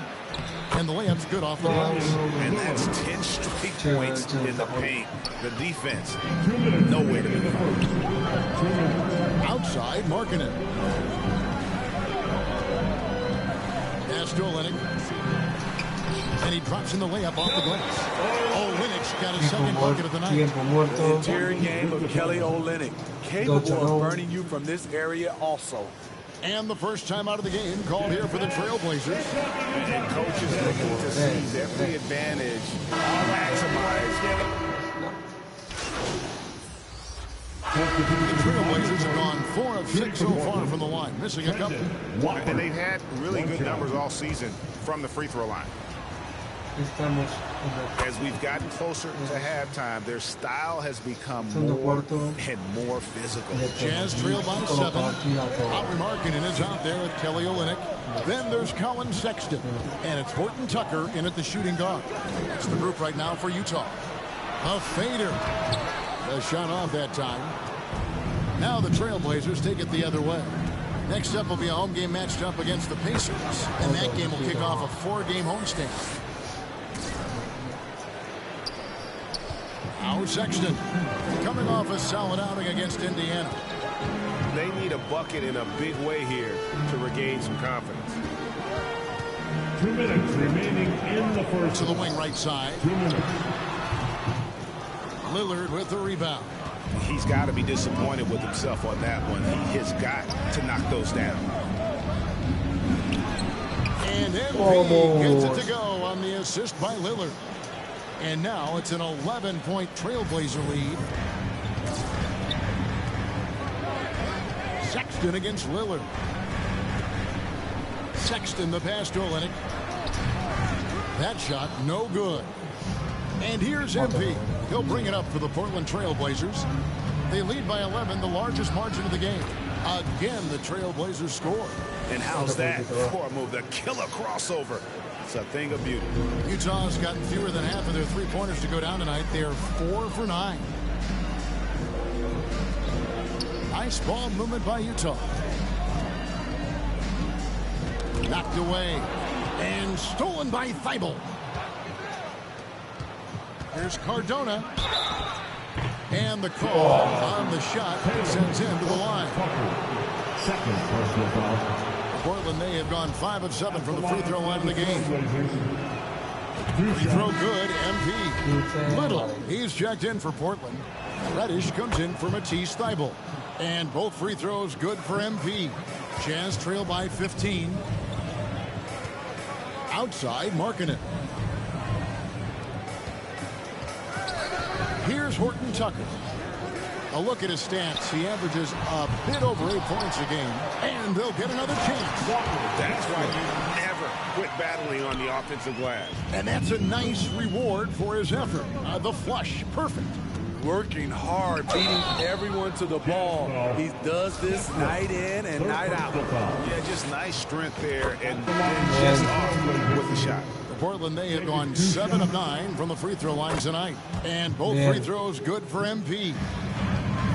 And the layup's good off the glass. And that's 10 straight points in the paint. The defense, no way to be found. Outside, Markkanen. Pass to Olynyk. And he drops in the layup off the glass. Olynyk's got his second bucket of the night. The interior game of Kelly Olynyk, capable of burning you from this area also. And the first time out of the game called here for the Trailblazers. And coach is looking to seize every advantage, maximize. The Trailblazers have gone 4 of 6 so far from the line, missing a couple. And they've had really good numbers all season from the free throw line. As we've gotten closer to halftime, their style has become more and more physical. Jazz trail by 7. Lauri Markkanen is out there with Kelly Olynyk. Then there's Colin Sexton. And it's Horton Tucker in at the shooting guard. That's the group right now for Utah. A fader. The shot off that time. Now the Trailblazers take it the other way. Next up will be a home game matched up against the Pacers. And that game will kick off a 4-game homestand. Now Sexton, coming off a solid outing against Indiana. They need a bucket in a big way here to regain some confidence. 2 minutes remaining in the first. To the wing right side. 2 minutes. Lillard with the rebound. He's got to be disappointed with himself on that one. He has got to knock those down. And MP gets it to go on the assist by Lillard. And now it's an 11-point Trailblazer lead. Sexton against Lillard. Sexton the pass to Olynyk. That shot no good. And here's MP. He'll bring it up for the Portland Trailblazers. They lead by 11, the largest margin of the game. Again, the Trailblazers score. And how's that for a move? The killer crossover. It's a thing of beauty. Utah's gotten fewer than half of their three-pointers to go down tonight. They are 4 for 9. Nice ball movement by Utah. Knocked away. And stolen by Thibault. Here's Cardona. And the call on the shot sends him to the line. Second personal foul. Portland, they have gone 5 of 7 from the free throw line in the game. Free throw good, MP. Little, he's checked in for Portland. Reddish comes in for Matisse Thybulle. And both free throws good for MP. Jazz trail by 15. Outside, Markkanen. Here's Horton Tucker. A look at his stats. He averages a bit over 8 points a game. And they'll get another chance. That's why you never quit battling on the offensive glass. And that's a nice reward for his effort. The flush, perfect. Working hard, beating everyone to the ball. He does this night in and night out. Yeah, just nice strength there and then just off with the shot. Portland, they have gone 7 of 9 from the free throw line tonight. And both free throws good for MP.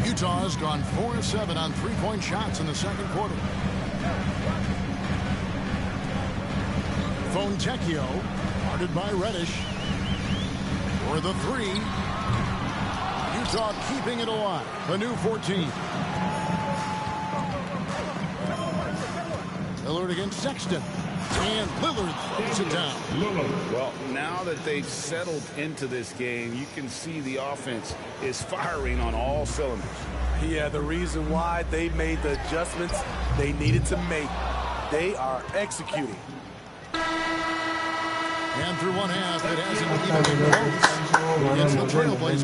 Utah has gone 4 of 7 on three-point shots in the second quarter. Fontecchio, guarded by Reddish. For the 3. Utah keeping it alive. A new 14. Lillard against Sexton. And Lillard throws it down. Well, now that they've settled into this game, you can see the offense is firing on all cylinders. Yeah, the reason why they made the adjustments they needed to make. They are executing. And through one half, it hasn't even been close against the Trailblazers.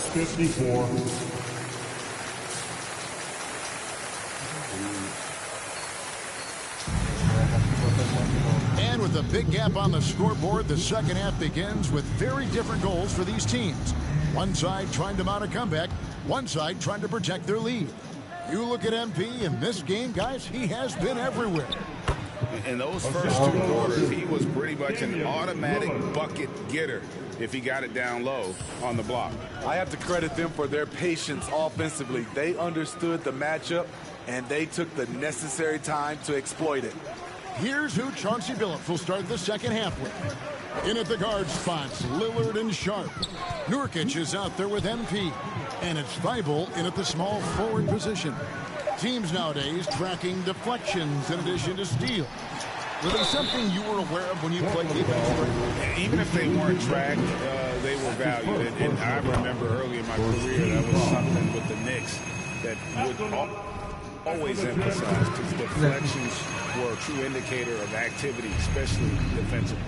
54. And with a big gap on the scoreboard, the second half begins with very different goals for these teams. One side trying to mount a comeback, one side trying to protect their lead. You look at MP in this game, guys, he has been everywhere. In those first two quarters, he was pretty much an automatic bucket getter if he got it down low on the block. I have to credit them for their patience offensively. They understood the matchup, and they took the necessary time to exploit it. Here's who Chauncey Billups will start the second half with. In at the guard spots, Lillard and Sharp. Nurkic is out there with MP. And it's Thibault in at the small forward position. Teams nowadays tracking deflections in addition to steals. Was it something you were aware of when you played defense? Even if they weren't tracked, they were valued. And I remember early in my career, that was something with the Knicks that would always emphasize, because deflections were a true indicator of activity, especially defensively.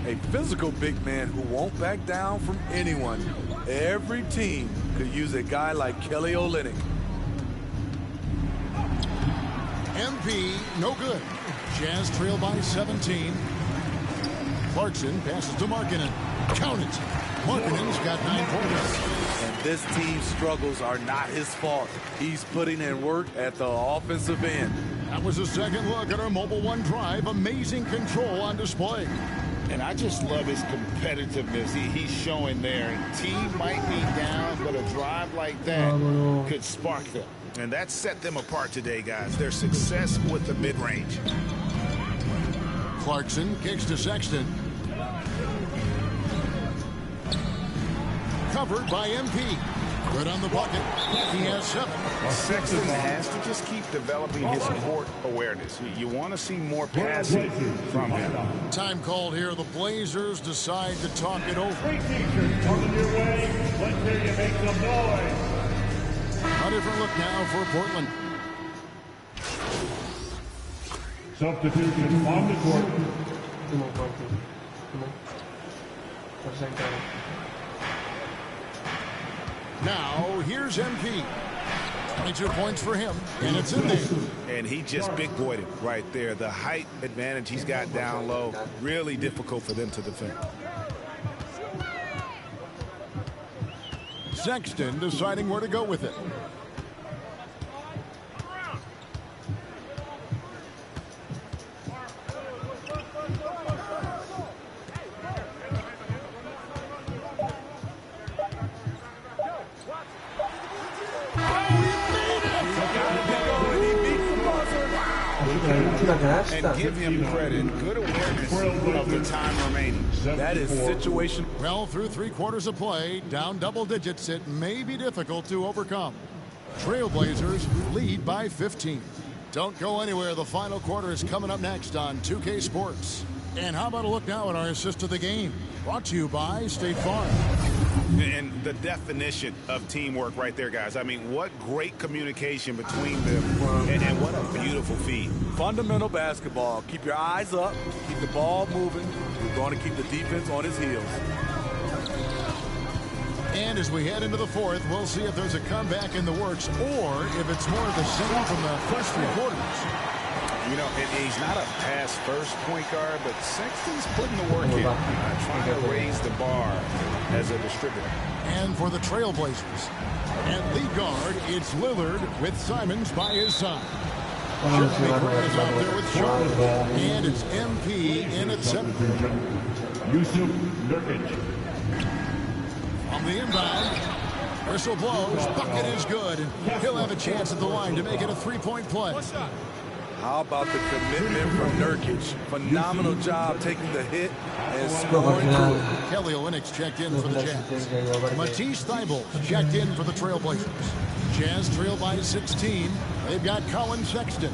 A physical big man who won't back down from anyone. Every team could use a guy like Kelly Olynyk. MP, no good. Jazz trail by 17. Clarkson passes to Markkanen. Count it. Markkanen's got 9 points. And this team's struggles are not his fault. He's putting in work at the offensive end. That was a second look at our Mobile One drive. Amazing control on display. And I just love his competitiveness he's showing there. Team might be down, but a drive like that could spark them. And that set them apart today, guys. Their success with the mid-range. Clarkson kicks to Sexton. Covered by MP. Good on the bucket. He has 7. Sexton has to just keep developing his court awareness. You want to see more passing from him. Time called here. The Blazers decide to talk it over. Coming your way. Let's hear you make some noise. A different look now for Portland. Substitution on the court. Now, here's MP. 22 points for him, and it's in there. And he just big-boyed it right there. The height advantage he's got down low, really difficult for them to defend. Sexton deciding where to go with it. And give him credit. Good awareness of the time remaining. That is situation. Well, through 3 quarters of play, down double digits, it may be difficult to overcome. Trailblazers lead by 15. Don't go anywhere. The final quarter is coming up next on 2K Sports. And how about a look now at our assist of the game? Brought to you by State Farm. And the definition of teamwork right there, guys. I mean, what great communication between them, and what a beautiful feed. Fundamental basketball. Keep your eyes up. Keep the ball moving. We're going to keep the defense on his heels. And as we head into the fourth, we'll see if there's a comeback in the works or if it's more of the same from the first 3 quarters. You know, he's not a pass-first point guard, but Sexton's putting the work in, trying to raise the bar as a distributor. And for the Trailblazers, at lead guard, it's Lillard with Simons by his side. Sharp is out there with Sharp, and it's MP in at 7. Yusuf Nurkic. On the inbound, whistle blows, bucket is good, and he'll have a chance at the line to make it a 3-point play. How about the commitment from Nurkic? Phenomenal job taking the hit and scoring. Kelly Olynyk's checked in for the Jazz. Matisse Thybulle checked in for the Trailblazers. Jazz trail by 16. They've got Colin Sexton.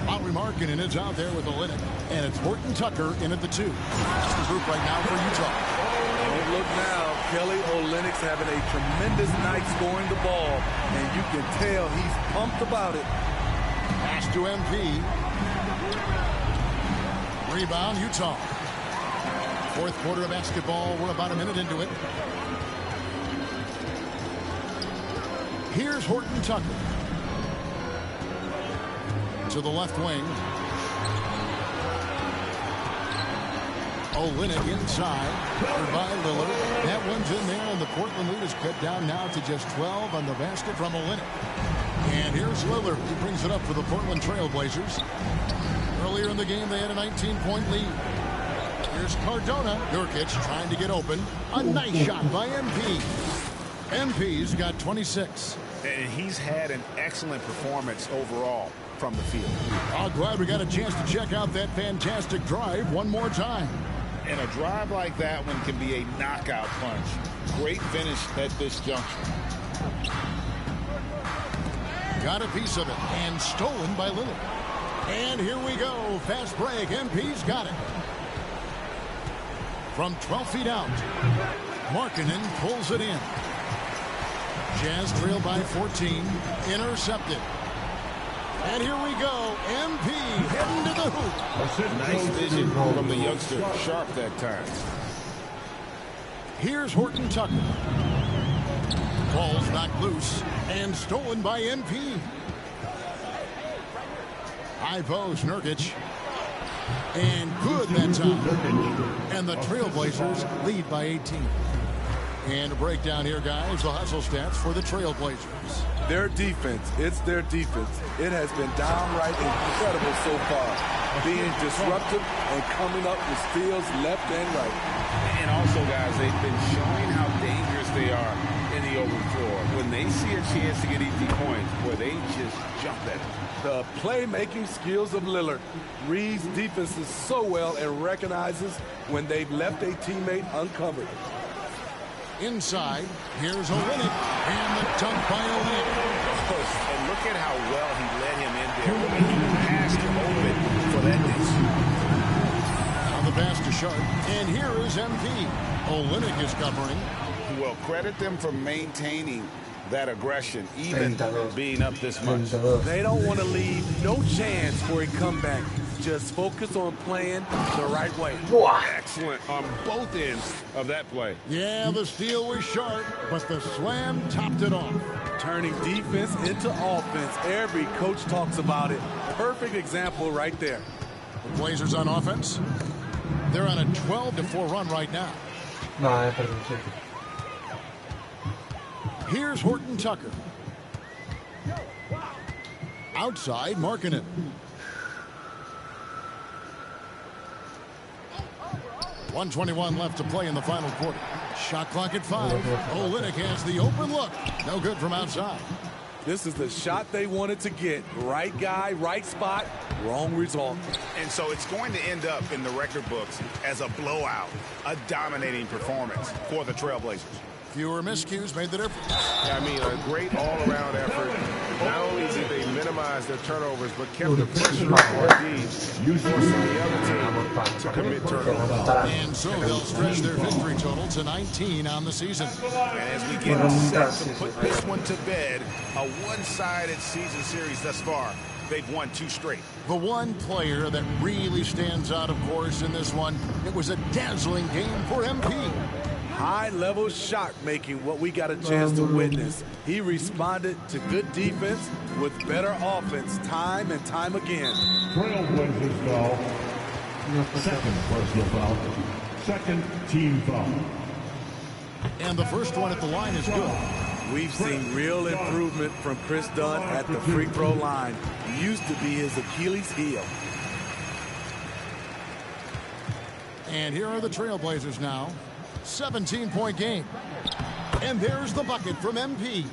Lauri Markkanen is out there with Olynyk. And it's Horton Tucker in at the 2. That's the group right now for Utah. Don't look now. Kelly Olynyk's having a tremendous night scoring the ball. And you can tell he's pumped about it. Pass to MP. Rebound, Utah. Fourth quarter of basketball. We're about a minute into it. Here's Horton Tucker. To the left wing. Olynyk inside. Covered by Lillard. That one's in there, and the Portland lead is cut down now to just 12 on the basket from Olynyk. And here's Lillard. He brings it up for the Portland Trailblazers. Earlier in the game, they had a 19-point lead. Here's Cardona. Nurkic trying to get open. A nice shot by MP. MP's got 26. And he's had an excellent performance overall from the field. I'm glad we got a chance to check out that fantastic drive one more time. And a drive like that one can be a knockout punch. Great finish at this juncture. Got a piece of it and stolen by Lillard. And here we go. Fast break. MP's got it. From 12 feet out. Markkanen pulls it in. Jazz trailed by 14. Intercepted. And here we go. MP heading to the hoop. Nice vision from the youngster. Sharp that time. Here's Horton Tucker. Ball's knocked loose and stolen by MP. High post, Nurkic. And good that time. And the Trailblazers lead by 18. And a breakdown here, guys. The hustle stats for the Trailblazers. Their defense, it's their defense. It has been downright incredible so far. Being disruptive and coming up with steals left and right. And also, guys, they've been showing how dangerous they are in the open floor. When they see a chance to get easy points, where they just jump at it. The playmaking skills of Lillard reads defenses so well and recognizes when they've left a teammate uncovered. Inside, here's Olynyk, and the dunk by Olynyk. And look at how well he led him in there. He passed him open for that dish. On the pass to Sharp, and here is MP. Olynyk is covering. Well, credit them for maintaining that aggression, even being up this much. They don't want to leave no chance for a comeback. Just focus on playing the right way. Excellent on both ends of that play. Yeah, the steal was sharp, but the slam topped it off. Turning defense into offense. Every coach talks about it. Perfect example right there. The Blazers on offense. They're on a 12-4 run right now. Here's Horton Tucker. Outside, Markkanen. .121 left to play in the final quarter. Shot clock at 5. Olynyk has the open look. No good from outside. This is the shot they wanted to get. Right guy, right spot, wrong result. And so it's going to end up in the record books as a blowout, a dominating performance for the Trailblazers. Fewer miscues made the difference. I mean, a great all-around effort. Not only did they minimize their turnovers, but kept the pressure on D, forcing the other team to commit turnovers. And so they'll stretch their victory total to 19 on the season. And as we get set to put this one to bed, a one-sided season series thus far. They've won 2 straight. The one player that really stands out, of course, in this one, it was a dazzling game for MP. High-level shot making, what we got a chance to witness. He responded to good defense with better offense time and time again. Trailblazers foul. Second personal foul. Second team foul. And the first one at the line is good. We've seen real improvement from Chris Dunn at the free throw line. Used to be his Achilles heel. And here are the Trailblazers now. 17-point game. And there's the bucket from MP.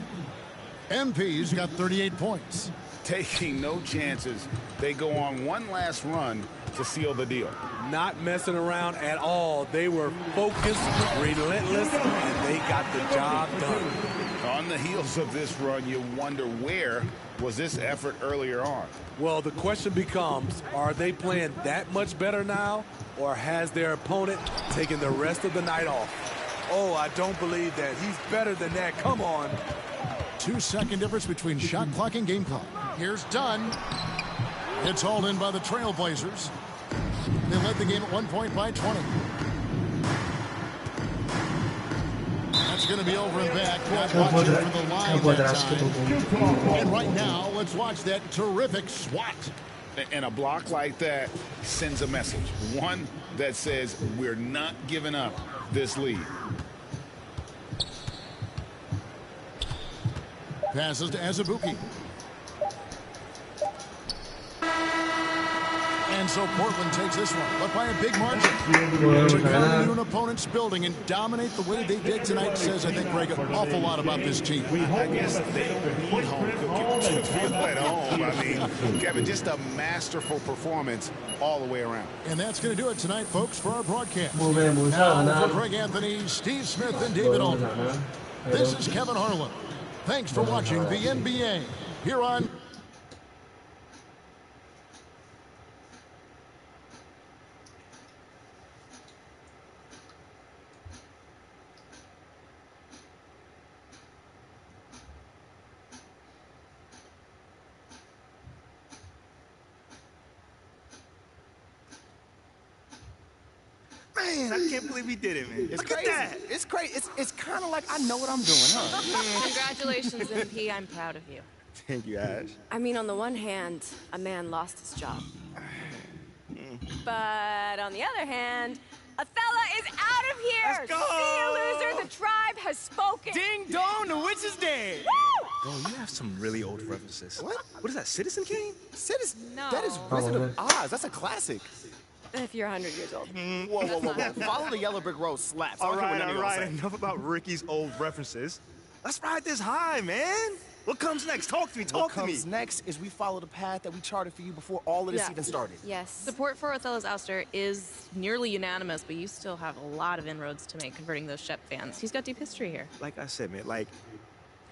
MP's got 38 points. Taking no chances. They go on one last run to seal the deal. Not messing around at all. They were focused, relentless, and they got the job done. On the heels of this run, you wonder where was this effort earlier on? Well, the question becomes, are they playing that much better now? Or has their opponent taken the rest of the night off? Oh, I don't believe that. He's better than that. Come on. 2-second difference between shot clock and game clock. Here's Dunn. It's hauled in by the Trailblazers. They led the game at 1 point by 20. That's going to be over and back. Watching for the line that time. And right now, let's watch that terrific swat. And a block like that sends a message. One that says we're not giving up this lead. Passes to Azubuike. And so Portland takes this one, but by a big margin. To come into an opponent's building and dominate the way they did tonight says, I think, Greg, an awful lot about this team. I guess they don't need home cooking to feel at home. I mean, Kevin, just a masterful performance all the way around. And that's going to do it tonight, folks, for our broadcast. Now, for Greg Anthony, Steve Smith, and David Aldridge, this is Kevin Harlan. Thanks for watching the NBA here on... Man, I can't believe he did it, man. It's crazy. It's crazy. It's kind of like I know what I'm doing, huh? Congratulations, MP. I'm proud of you. Thank you, Ash. I mean, on the one hand, a man lost his job. But on the other hand, Othello is out of here! Let's go! See you, loser! The tribe has spoken! Ding dong, the witch is dead! Woo! Bro, you have some really old references. What is that, Citizen Kane? Citizen? No. That is Wizard of Oz. That's a classic. If you're 100 years old. Whoa. Follow the yellow brick road slaps. All right. Enough about Ricky's old references. Let's ride this high, man. What comes next? Talk to me. What comes next is we follow the path that we charted for you before all of this even started. Yes. Support for Othello's ouster is nearly unanimous, but you still have a lot of inroads to make converting those Shep fans. He's got deep history here. Like I said, man, like,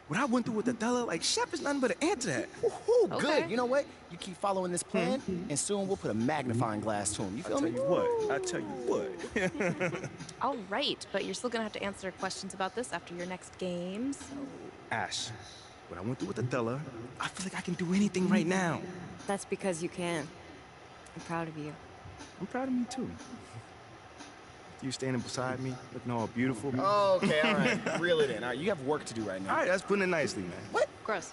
what I went through with Othello, like, Shep is nothing but an answer to that. Ooh, good. You know what? You keep following this plan, and soon we'll put a magnifying glass to him. You feel me? I tell you what. All right, but you're still going to have to answer questions about this after your next game, so... Ash, what I went through with Othello, I feel like I can do anything right now. That's because you can. I'm proud of you. I'm proud of me, too. You standing beside me, looking all beautiful. Okay, all right. Reel it in. All right, you have work to do right now. All right, that's putting it nicely, man. What? Gross.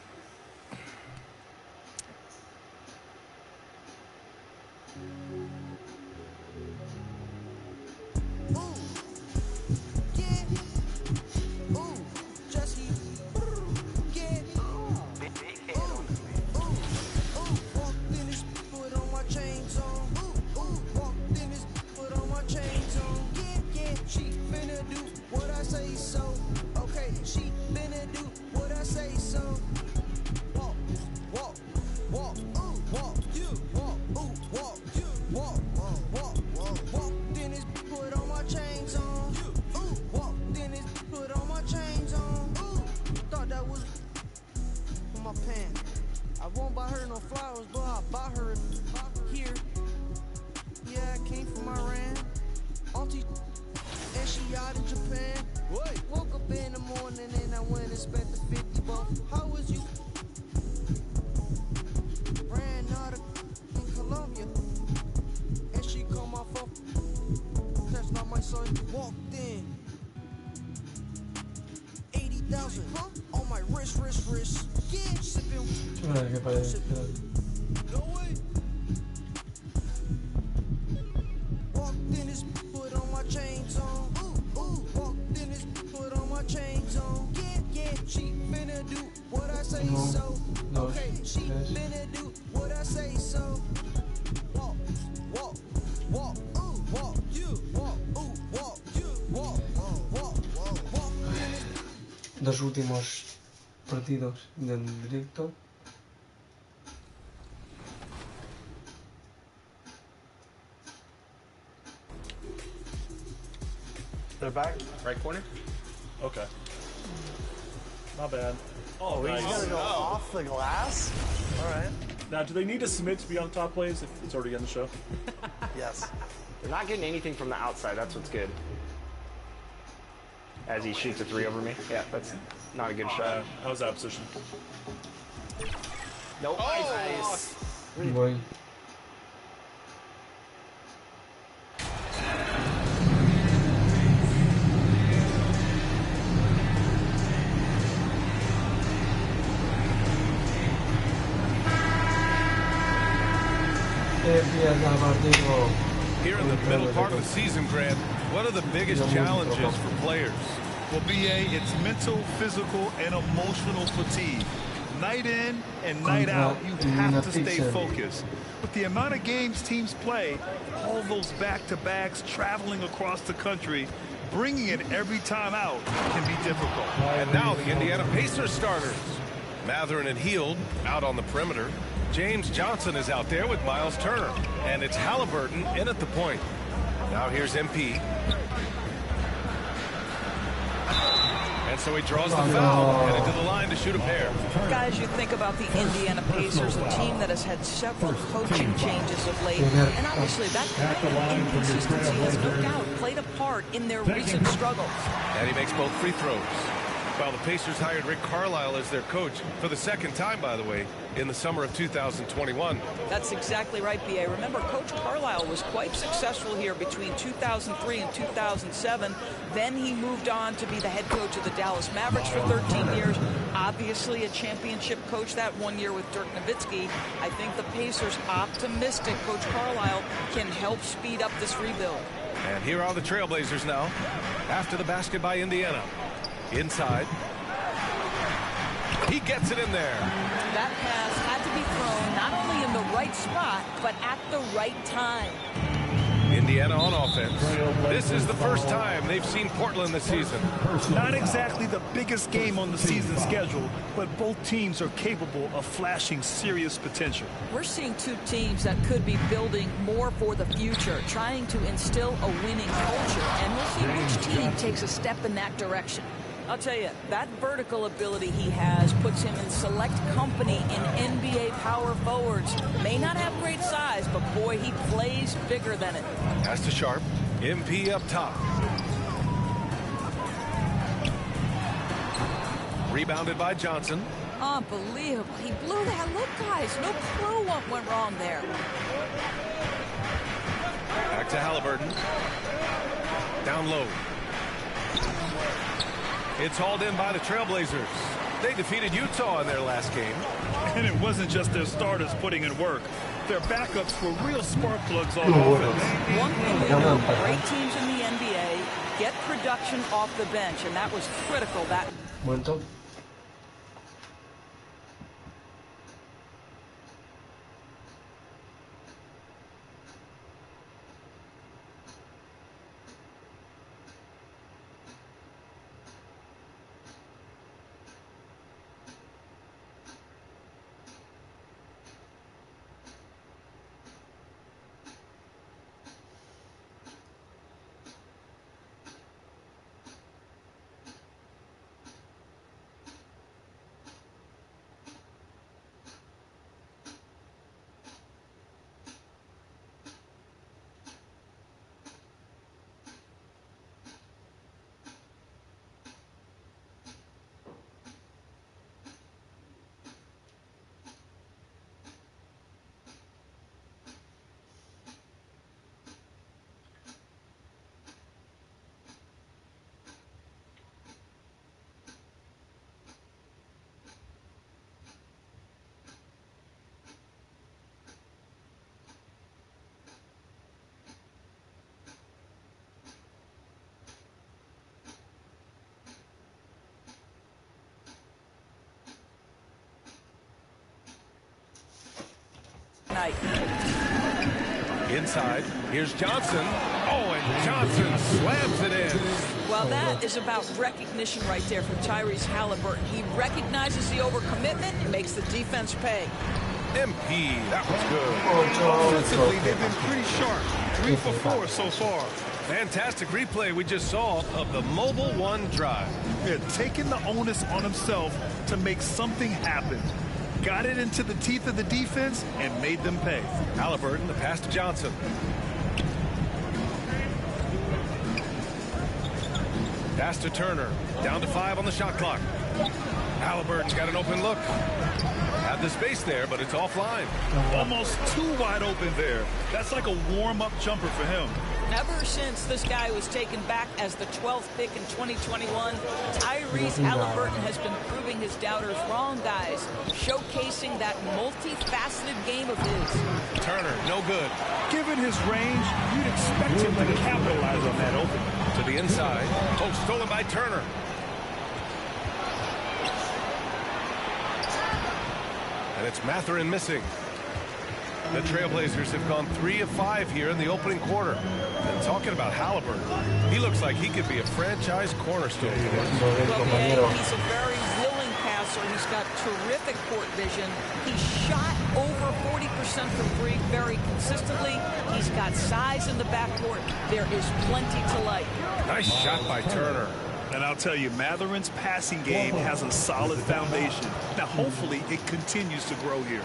I won't buy her no flowers, but I'll buy her here. Yeah, I came from Iran. Auntie, and she out in Japan. Woke up in the morning and I went and spent the 50 bucks. How was you? Ran out in Colombia. And she called my phone. That's not my son. Walked in. 80,000 on my wrist. Yeah, sipping. No way. Walked in this, put on my chains on. Walked in this, put on my chains on. Yeah, she finna do what I say so. Okay, she finna do what I say so. Walk, you walk, walk. Dos últimos partidos del directo. They're back, right corner. Okay. Not bad. Oh, he's gonna go off the glass? All right. Now, do they need to submit to be on top plays if it's already on the show? Yes. They're not getting anything from the outside. That's what's good. As he shoots a three over me. Yeah, that's not a good shot. I was out of position. Nope. Nice. Voy. Here in the middle part of the season, Grant, what are the biggest challenges for players? Well, BA, it's mental, physical, and emotional fatigue. Night in and night out, you have to stay focused. With the amount of games teams play, all those back-to-backs, traveling across the country, bringing it every time out can be difficult. And now the Indiana Pacers starters. Matherin and Hield out on the perimeter. James Johnson is out there with Miles Turner. And it's Halliburton in at the point. Now here's MP. And so he draws the foul, headed to the line to shoot a pair. Guys, you think about the Indiana Pacers, a team that has had several coaching changes of late, and obviously that kind of inconsistency has no doubt played a part in their recent struggles. And he makes both free throws. Well, the Pacers hired Rick Carlisle as their coach for the second time, by the way, in the summer of 2021. That's exactly right, B.A. Remember, Coach Carlisle was quite successful here between 2003 and 2007. Then he moved on to be the head coach of the Dallas Mavericks for 13 years. Obviously a championship coach that 1 year with Dirk Nowitzki. I think the Pacers, optimistic Coach Carlisle, can help speed up this rebuild. And here are the Trailblazers now, after the basket by Indiana. Inside. He gets it in there. That pass had to be thrown not only in the right spot, but at the right time. Indiana on offense. This is the first time they've seen Portland this season. Not exactly the biggest game on the season schedule, but both teams are capable of flashing serious potential. We're seeing two teams that could be building more for the future, trying to instill a winning culture, and we'll see which team takes a step in that direction. I'll tell you, that vertical ability he has puts him in select company in NBA power forwards. May not have great size, but boy, he plays bigger than it. Pass to Sharp. MP up top. Rebounded by Johnson. Unbelievable. He blew that. Look, guys, no clue what went wrong there. Back to Halliburton. Down low. It's hauled in by the Trailblazers. They defeated Utah in their last game. And it wasn't just their starters putting in work. Their backups were real spark plugs on offense. One thing we know, great teams in the NBA get production off the bench, and that was critical. Inside, here's Johnson. Oh, and Johnson slams it in. Well, that is about recognition right there from Tyrese Halliburton. He recognizes the overcommitment and makes the defense pay. MP, that was good. Offensively, they've been pretty sharp. 3 for 4 so far. Fantastic replay we just saw of the Mobile One drive. They're taking the onus on himself to make something happen. Got it into the teeth of the defense and made them pay. Halliburton, the pass to Johnson. Pass to Turner. Down to 5 on the shot clock. Halliburton's got an open look. Had the space there, but it's offline. Almost too wide open there. That's like a warm-up jumper for him. Ever since this guy was taken back as the 12th pick in 2021, Tyrese Halliburton has been proving his doubters wrong, guys, showcasing that multifaceted game of his. Turner, no good. Given his range, you'd expect him to capitalize on that opening. To the inside. Oh, stolen by Turner. And it's Mathurin missing. The Trailblazers have gone 3 of 5 here in the opening quarter. And talking about Halliburton, he looks like he could be a franchise cornerstone. Well, he's a very willing passer. He's got terrific court vision. He shot over 40% from 3 very consistently. He's got size in the backcourt. There is plenty to like. Nice shot by Turner. And I'll tell you, Matherin's passing game has a solid foundation. Now, hopefully, it continues to grow here.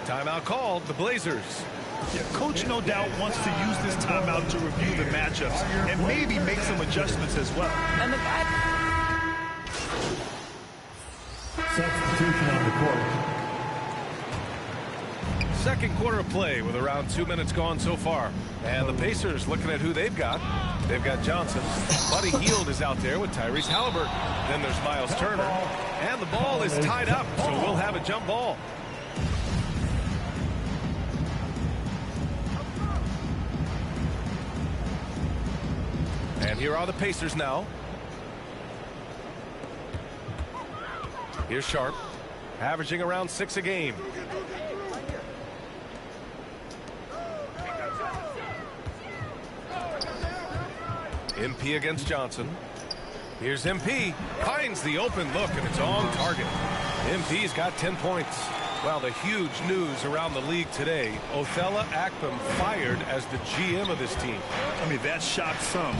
Timeout called, the Blazers. Yeah, Coach no doubt wants to use this timeout to review the matchups and maybe make some adjustments as well. And the guy... Substitution on the court. Second quarter of play with around 2 minutes gone so far. And the Pacers looking at who they've got. They've got Johnson. Buddy Hield is out there with Tyrese Halliburton. Then there's Miles Turner. And the ball is tied up, so we'll have a jump ball. And here are the Pacers now. Here's Sharp, averaging around 6 a game. MP against Johnson. Here's MP, finds the open look, and it's on target. MP's got 10 points. Well, the huge news around the league today, Othella Akpom fired as the GM of this team. I mean, that shocked some,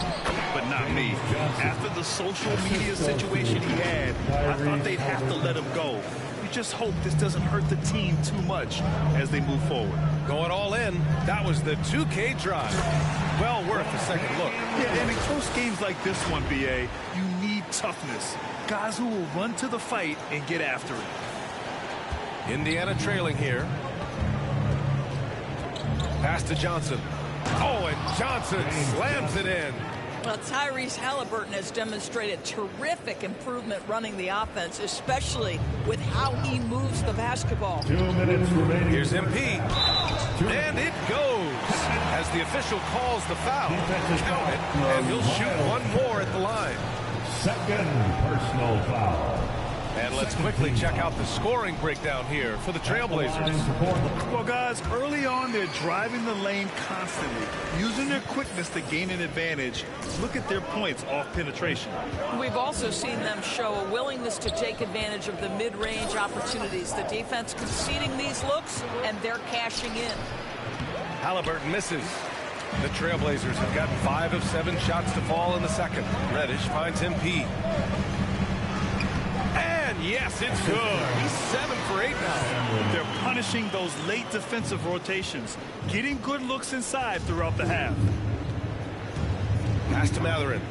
but not me. After the social media situation he had, I thought they'd have to let him go. You just hope this doesn't hurt the team too much as they move forward. Going all in, that was the 2K drive. Well worth a second look. Yeah, and in close games like this one, BA, you need toughness. Guys who will run to the fight and get after it. Indiana trailing here. Pass to Johnson. Oh, and Johnson slams it in. Well, Tyrese Halliburton has demonstrated terrific improvement running the offense, especially with how he moves the basketball. 2 minutes remaining. Here's MP. And it goes as the official calls the foul. Count it, and he'll shoot one more at the line. Second personal foul. And let's quickly check out the scoring breakdown here for the Trailblazers. Well, guys, early on, they're driving the lane constantly, using their quickness to gain an advantage. Look at their points off penetration. We've also seen them show a willingness to take advantage of the mid-range opportunities. The defense conceding these looks, and they're cashing in. Halliburton misses. The Trailblazers have gotten 5 of 7 shots to fall in the second. Reddish finds MP. And yes, it's good. He's 7 for 8 now. They're punishing those late defensive rotations, getting good looks inside throughout the half. Pass to Mathurin.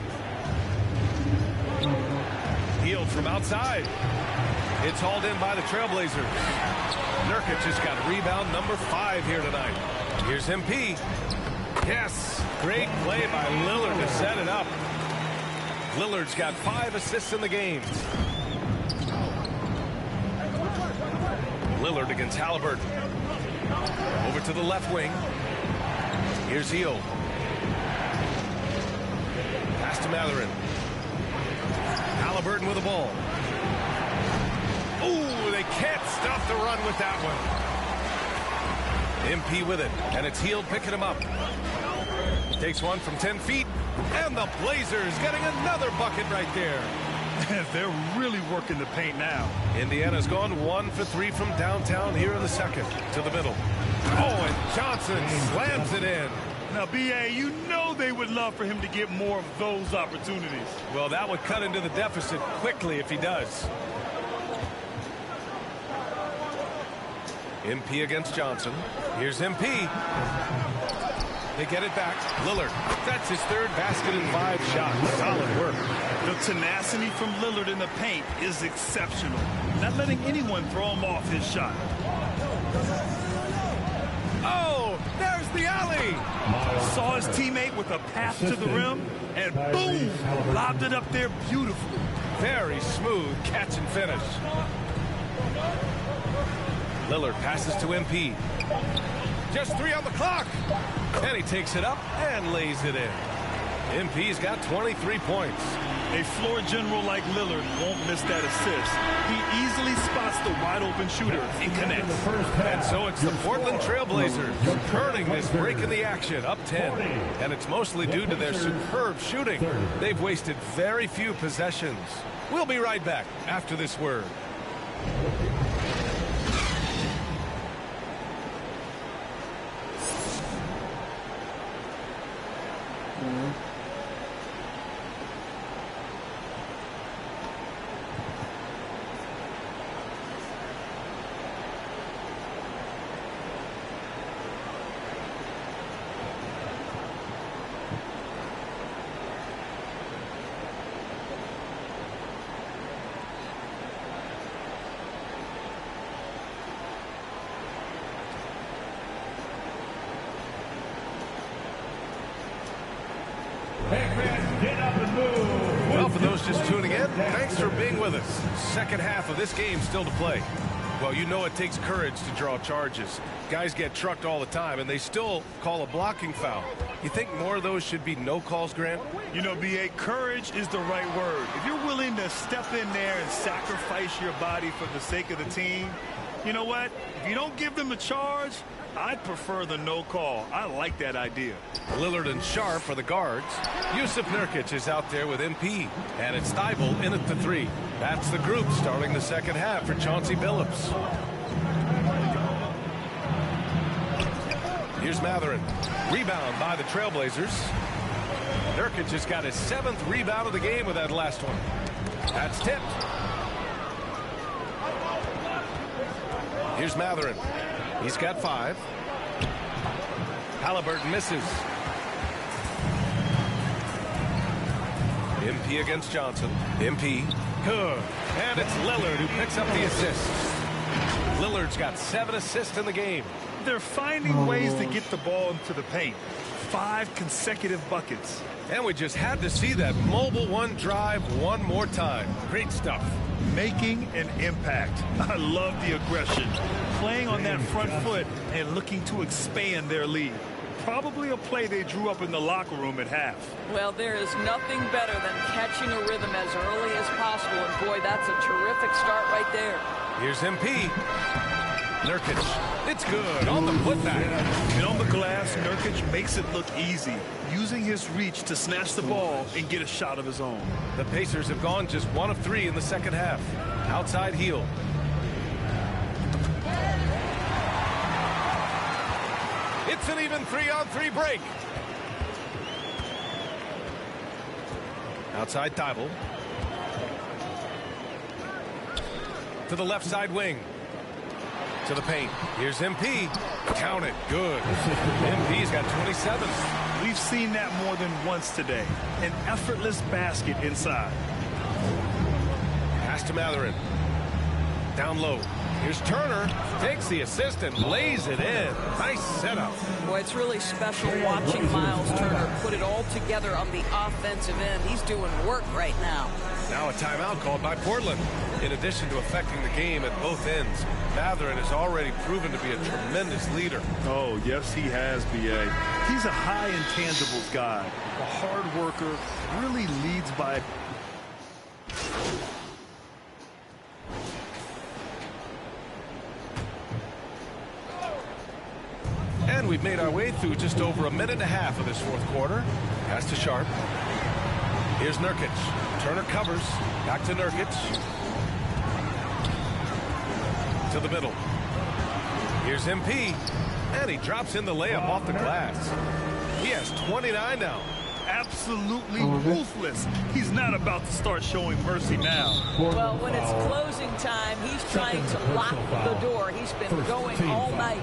Hield from outside. It's hauled in by the Trailblazers. Nurkic has got rebound number 5 here tonight. Here's MP. Yes, great play by Lillard to set it up. Lillard's got 5 assists in the game. Lillard against Halliburton. Over to the left wing. Here's Hield. Pass to Mathurin. Halliburton with the ball. Ooh, they can't stop the run with that one. MP with it, and it's Hield picking him up. Takes one from 10 feet, and the Blazers getting another bucket right there. They're really working the paint now. Indiana's gone 1 for 3 from downtown here in the second. To the middle. Oh, and Johnson slams it in. Now, BA, you know they would love for him to get more of those opportunities. Well, that would cut into the deficit quickly if he does. MP against Johnson. Here's MP. They get it back. Lillard. That's his 3rd basket in 5 shots. Solid work. The tenacity from Lillard in the paint is exceptional. Not letting anyone throw him off his shot. Oh, there's Here's the alley. Saw his teammate with a path to the rim, and boom, lobbed it up there beautifully. Very smooth catch and finish. Lillard passes to MP. Just 3 on the clock. And he takes it up and lays it in. MP's got 23 points. A floor general like Lillard won't miss that assist. He easily spots the wide-open shooter and connects. And so it's the Portland Trailblazers earning this break in the action, up 10. And it's mostly due to their superb shooting. They've wasted very few possessions. We'll be right back after this word. Well, for those just tuning in, thanks for being with us. Second half of this game still to play. Well, you know it takes courage to draw charges. Guys get trucked all the time, and they still call a blocking foul. You think more of those should be no calls, Grant? You know, B.A., courage is the right word. If you're willing to step in there and sacrifice your body for the sake of the team, you know what? If you don't give them a charge, I'd prefer the no call. I like that idea. Lillard and Sharp are the guards. Jusuf Nurkic is out there with MP. And it's Thybulle in at the 3. That's the group starting the second half for Chauncey Billups. Here's Matherin. Rebound by the Trailblazers. Nurkic has got his 7th rebound of the game with that last one. That's tipped. Here's Matherin. He's got 5. Halliburton misses. MP against Johnson. MP. Good. And it's Lillard who picks up the assist. Lillard's got 7 assists in the game. They're finding ways to get the ball into the paint. 5 consecutive buckets. And we just had to see that mobile one drive one more time. Great stuff. Making an impact. I love the aggression. Playing on that front foot and looking to expand their lead. Probably a play they drew up in the locker room at half. Well, there is nothing better than catching a rhythm as early as possible. And boy, that's a terrific start right there. Here's MP. Nurkic. It's good on the putback. And on the glass, Nurkic makes it look easy, using his reach to snatch the ball and get a shot of his own. The Pacers have gone just 1 of 3 in the second half. Outside heel. It's an even 3-on-3 break. Outside Thybulle. To the left side wing. To the paint. Here's MP. Count it. Good. MP's got 27. We've seen that more than once today. An effortless basket inside. Pass to Matherin. Down low. Here's Turner. Takes the assist and lays it in. Nice setup. Boy, it's really special watching Miles Turner put it all together on the offensive end. He's doing work right now. Now a timeout called by Portland. In addition to affecting the game at both ends, Matherin has already proven to be a tremendous leader. Oh, yes, he has, B.A. He's a high intangibles guy, a hard worker, really leads by... And we've made our way through just over 1.5 minutes of this fourth quarter. Pass to Sharp. Here's Nurkic. Turner covers. Back to Nurkic. To the middle. Here's MP. And he drops in the layup off the glass. He has 29 now. Absolutely ruthless. He's not about to start showing mercy now. Well, when it's closing time, he's trying to lock the door. He's been going all night.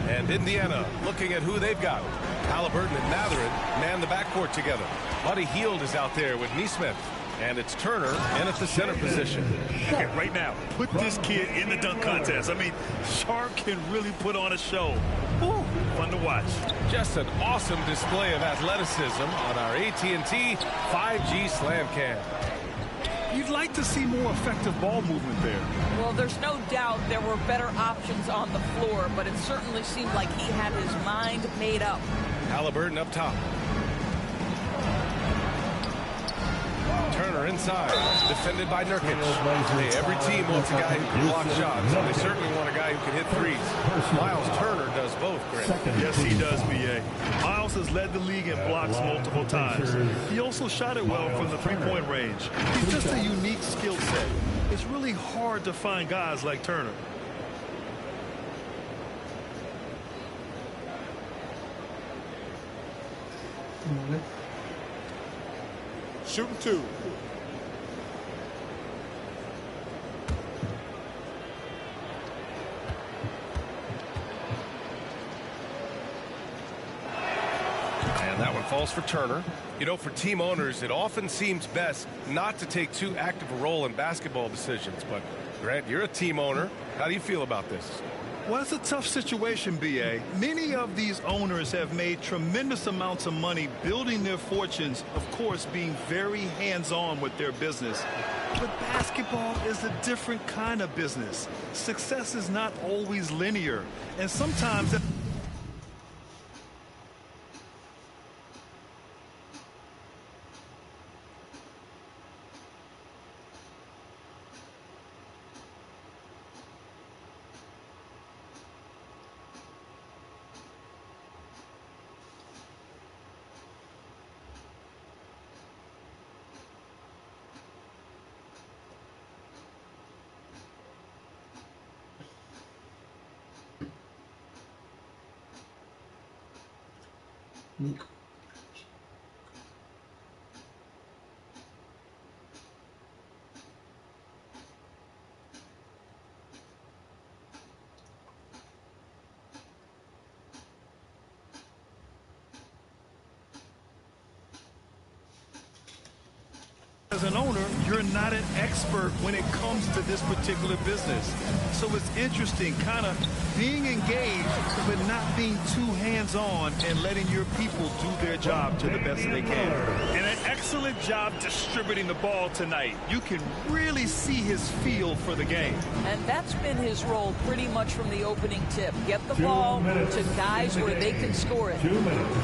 And Indiana looking at who they've got. Halliburton and Matherin man the backcourt together. Buddy Hield is out there with Nesmith. And it's Turner in at the center position. Okay, right now, put this kid in the dunk contest. I mean, Sharp can really put on a show. Woo, fun to watch. Just an awesome display of athleticism on our AT&T 5G Slam Cam. You'd like to see more effective ball movement there. Well, there's no doubt there were better options on the floor, but it certainly seemed like he had his mind made up. Halliburton up top. Turner inside, defended by Nurkic. Hey, every team wants a guy who can block shots, and they certainly want a guy who can hit threes. Miles Turner does both, Grant. Yes, he does, B.A. Miles has led the league in blocks multiple times. He also shot it well from the three-point range. He's just a unique skill set. It's really hard to find guys like Turner. Shooting two. And that one falls for Turner. You know, for team owners, it often seems best not to take too active a role in basketball decisions. But, Grant, you're a team owner. How do you feel about this? Well, it's a tough situation, B.A. Many of these owners have made tremendous amounts of money building their fortunes, of course, being very hands-on with their business. But basketball is a different kind of business. Success is not always linear, and sometimes... Nico. As an owner, you're not an expert when it comes to this particular business. So it's interesting kind of being engaged, but not being too hands-on and letting your people do their job to the best that they can. And an excellent job distributing the ball tonight. You can really see his feel for the game. And that's been his role pretty much from the opening tip. Get the ball to guys where they can score it. 2 minutes.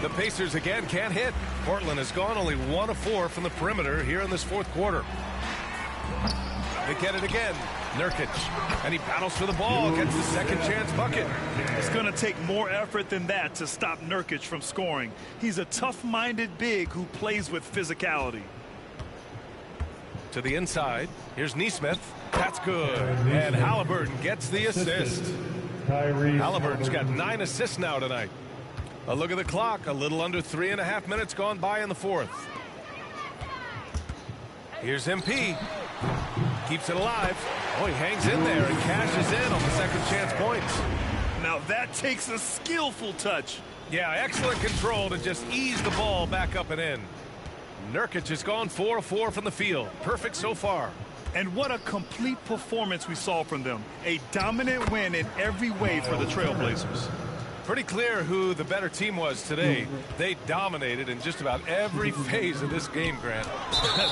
The Pacers again can't hit. Portland has gone only 1 of 4 from the perimeter here in this fourth quarter. They get it again. Nurkic. And he battles for the ball, gets the second chance bucket. It's going to take more effort than that to stop Nurkic from scoring. He's a tough-minded big who plays with physicality. To the inside. Here's Nesmith. That's good. And Halliburton gets the assist. Halliburton's got 9 assists now tonight. A look at the clock. A little under 3.5 minutes gone by in the fourth. Here's MP. Keeps it alive. Oh, he hangs in there and cashes in on the second chance points. Now that takes a skillful touch. Yeah, excellent control to just ease the ball back up and in. Nurkic has gone 4 of 4 from the field. Perfect so far. And what a complete performance we saw from them. A dominant win in every way for the Trailblazers. Pretty clear who the better team was today. They dominated in just about every phase of this game, Grant.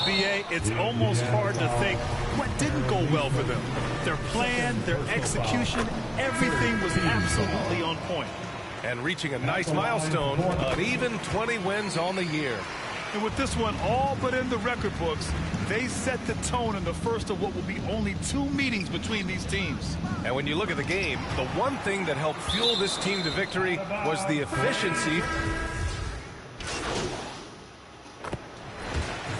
B.A., it's almost hard to think what didn't go well for them. Their plan, their execution, everything was absolutely on point. And reaching a nice milestone, an even 20 wins on the year. And with this one all but in the record books, they set the tone in the first of what will be only 2 meetings between these teams. And when you look at the game, the one thing that helped fuel this team to victory was the efficiency.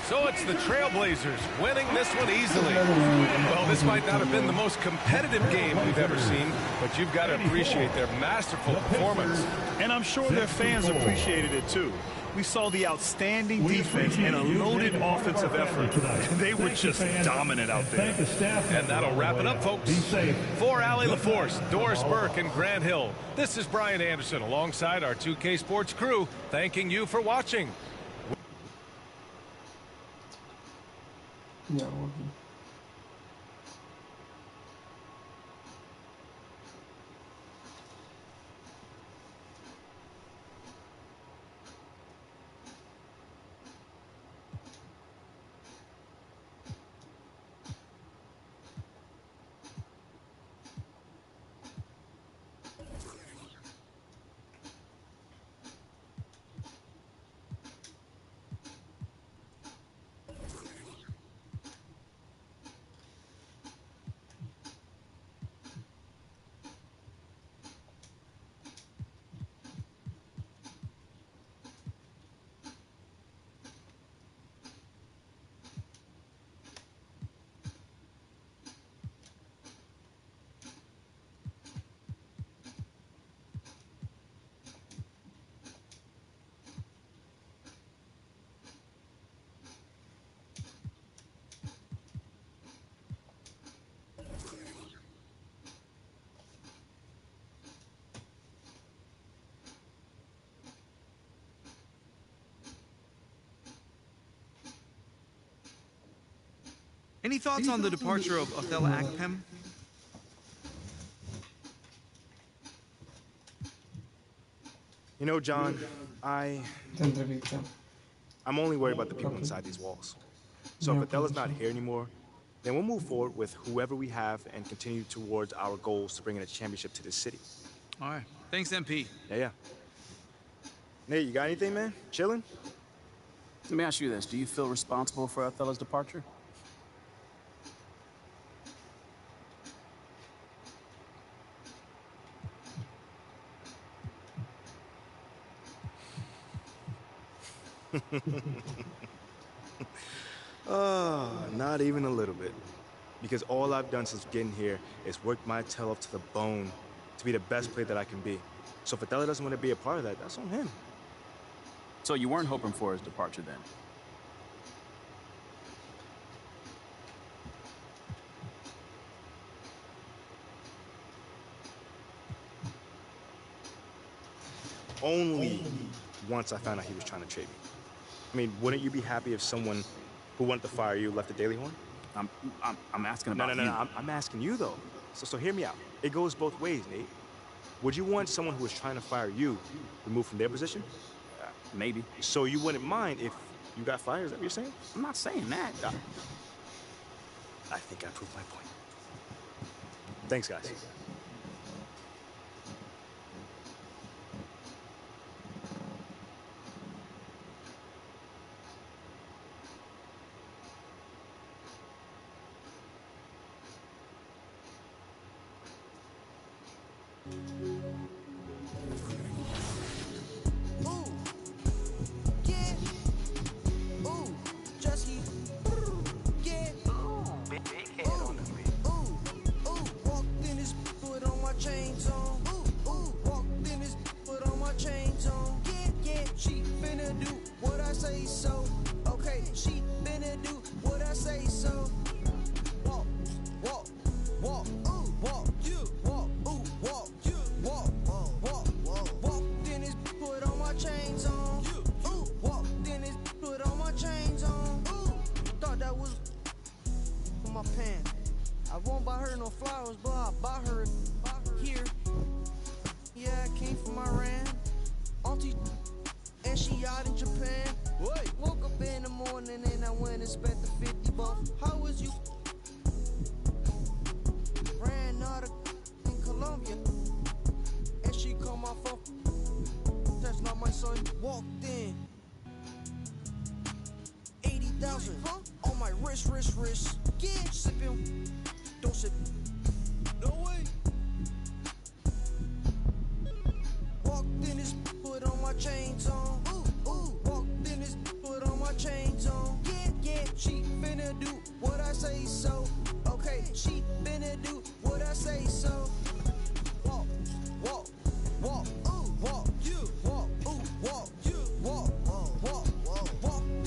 So it's the Trailblazers winning this one easily. Well, this might not have been the most competitive game we've ever seen, but you've got to appreciate their masterful performance. And I'm sure their fans appreciated it too. We saw the outstanding defense and a loaded offensive effort. They were just dominant out there. And that'll wrap it up, folks. For Allie LaForce, Doris Burke, and Grant Hill, this is Brian Anderson alongside our 2K Sports crew, thanking you for watching. Ya, bueno. Any thoughts on the departure of Othello Akpem? You know, John, I'm only worried about the people inside these walls. So if Othello's not here anymore, then we'll move forward with whoever we have and continue towards our goals to bring in a championship to this city. All right. Thanks, MP. Yeah. Nate, you got anything, man? Chilling? Let me ask you this. Do you feel responsible for Othello's departure? Not even a little bit. Because all I've done since getting here is work my tail off to the bone to be the best player that I can be. So if Othello doesn't want to be a part of that, that's on him. So you weren't hoping for his departure then? Only once I found out he was trying to trade me. I mean, wouldn't you be happy if someone who wanted to fire you left the Daily Horn? I'm asking about No. I'm asking you, though. So hear me out. It goes both ways, Nate. Would you want someone who was trying to fire you removed from their position? Maybe. So you wouldn't mind if you got fired, is that what you're saying? I'm not saying that. I think I proved my point. Thanks, guys. I won't buy her no flowers, but I'll buy her here. Yeah, I came from Iran. Auntie, and she out in Japan. Woke up in the morning and I went and spent the 50 bucks. How was you? Ran out of in Colombia. And she called my phone. That's not my son. Walked in. 80,000 on my wrist. Get sipping. Don't sip. No way. Walked in this, put on my chains on. Walked in this, put on my chains on. Yeah. She finna do what I say so. Okay, she finna do what I say so. Walk. Walked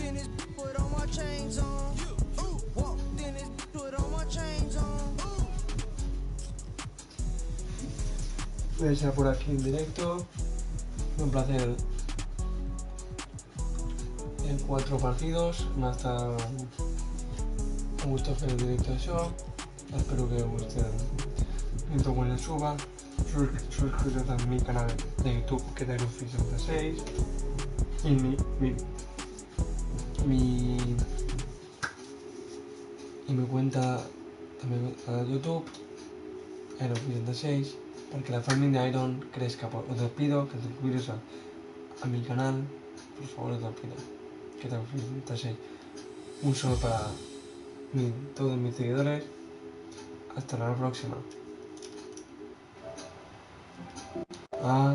in this, put on my chains on. Walked in this, put on my chains on. Voy a por aquí en directo. Un placer en 4 partidos. Hasta me gustó fer el directo d'això, espero que us guste mentre quan el suba. Suscribiros a mi canal de YouTube que tengo fins 36 y mi cuenta también a YouTube Iron 66 para que la familia Iron crezca. Os despido que suscribiros a mi canal, por favor, os despido que tengo fins 36. Un saludo para todos mis seguidores. Hasta la próxima.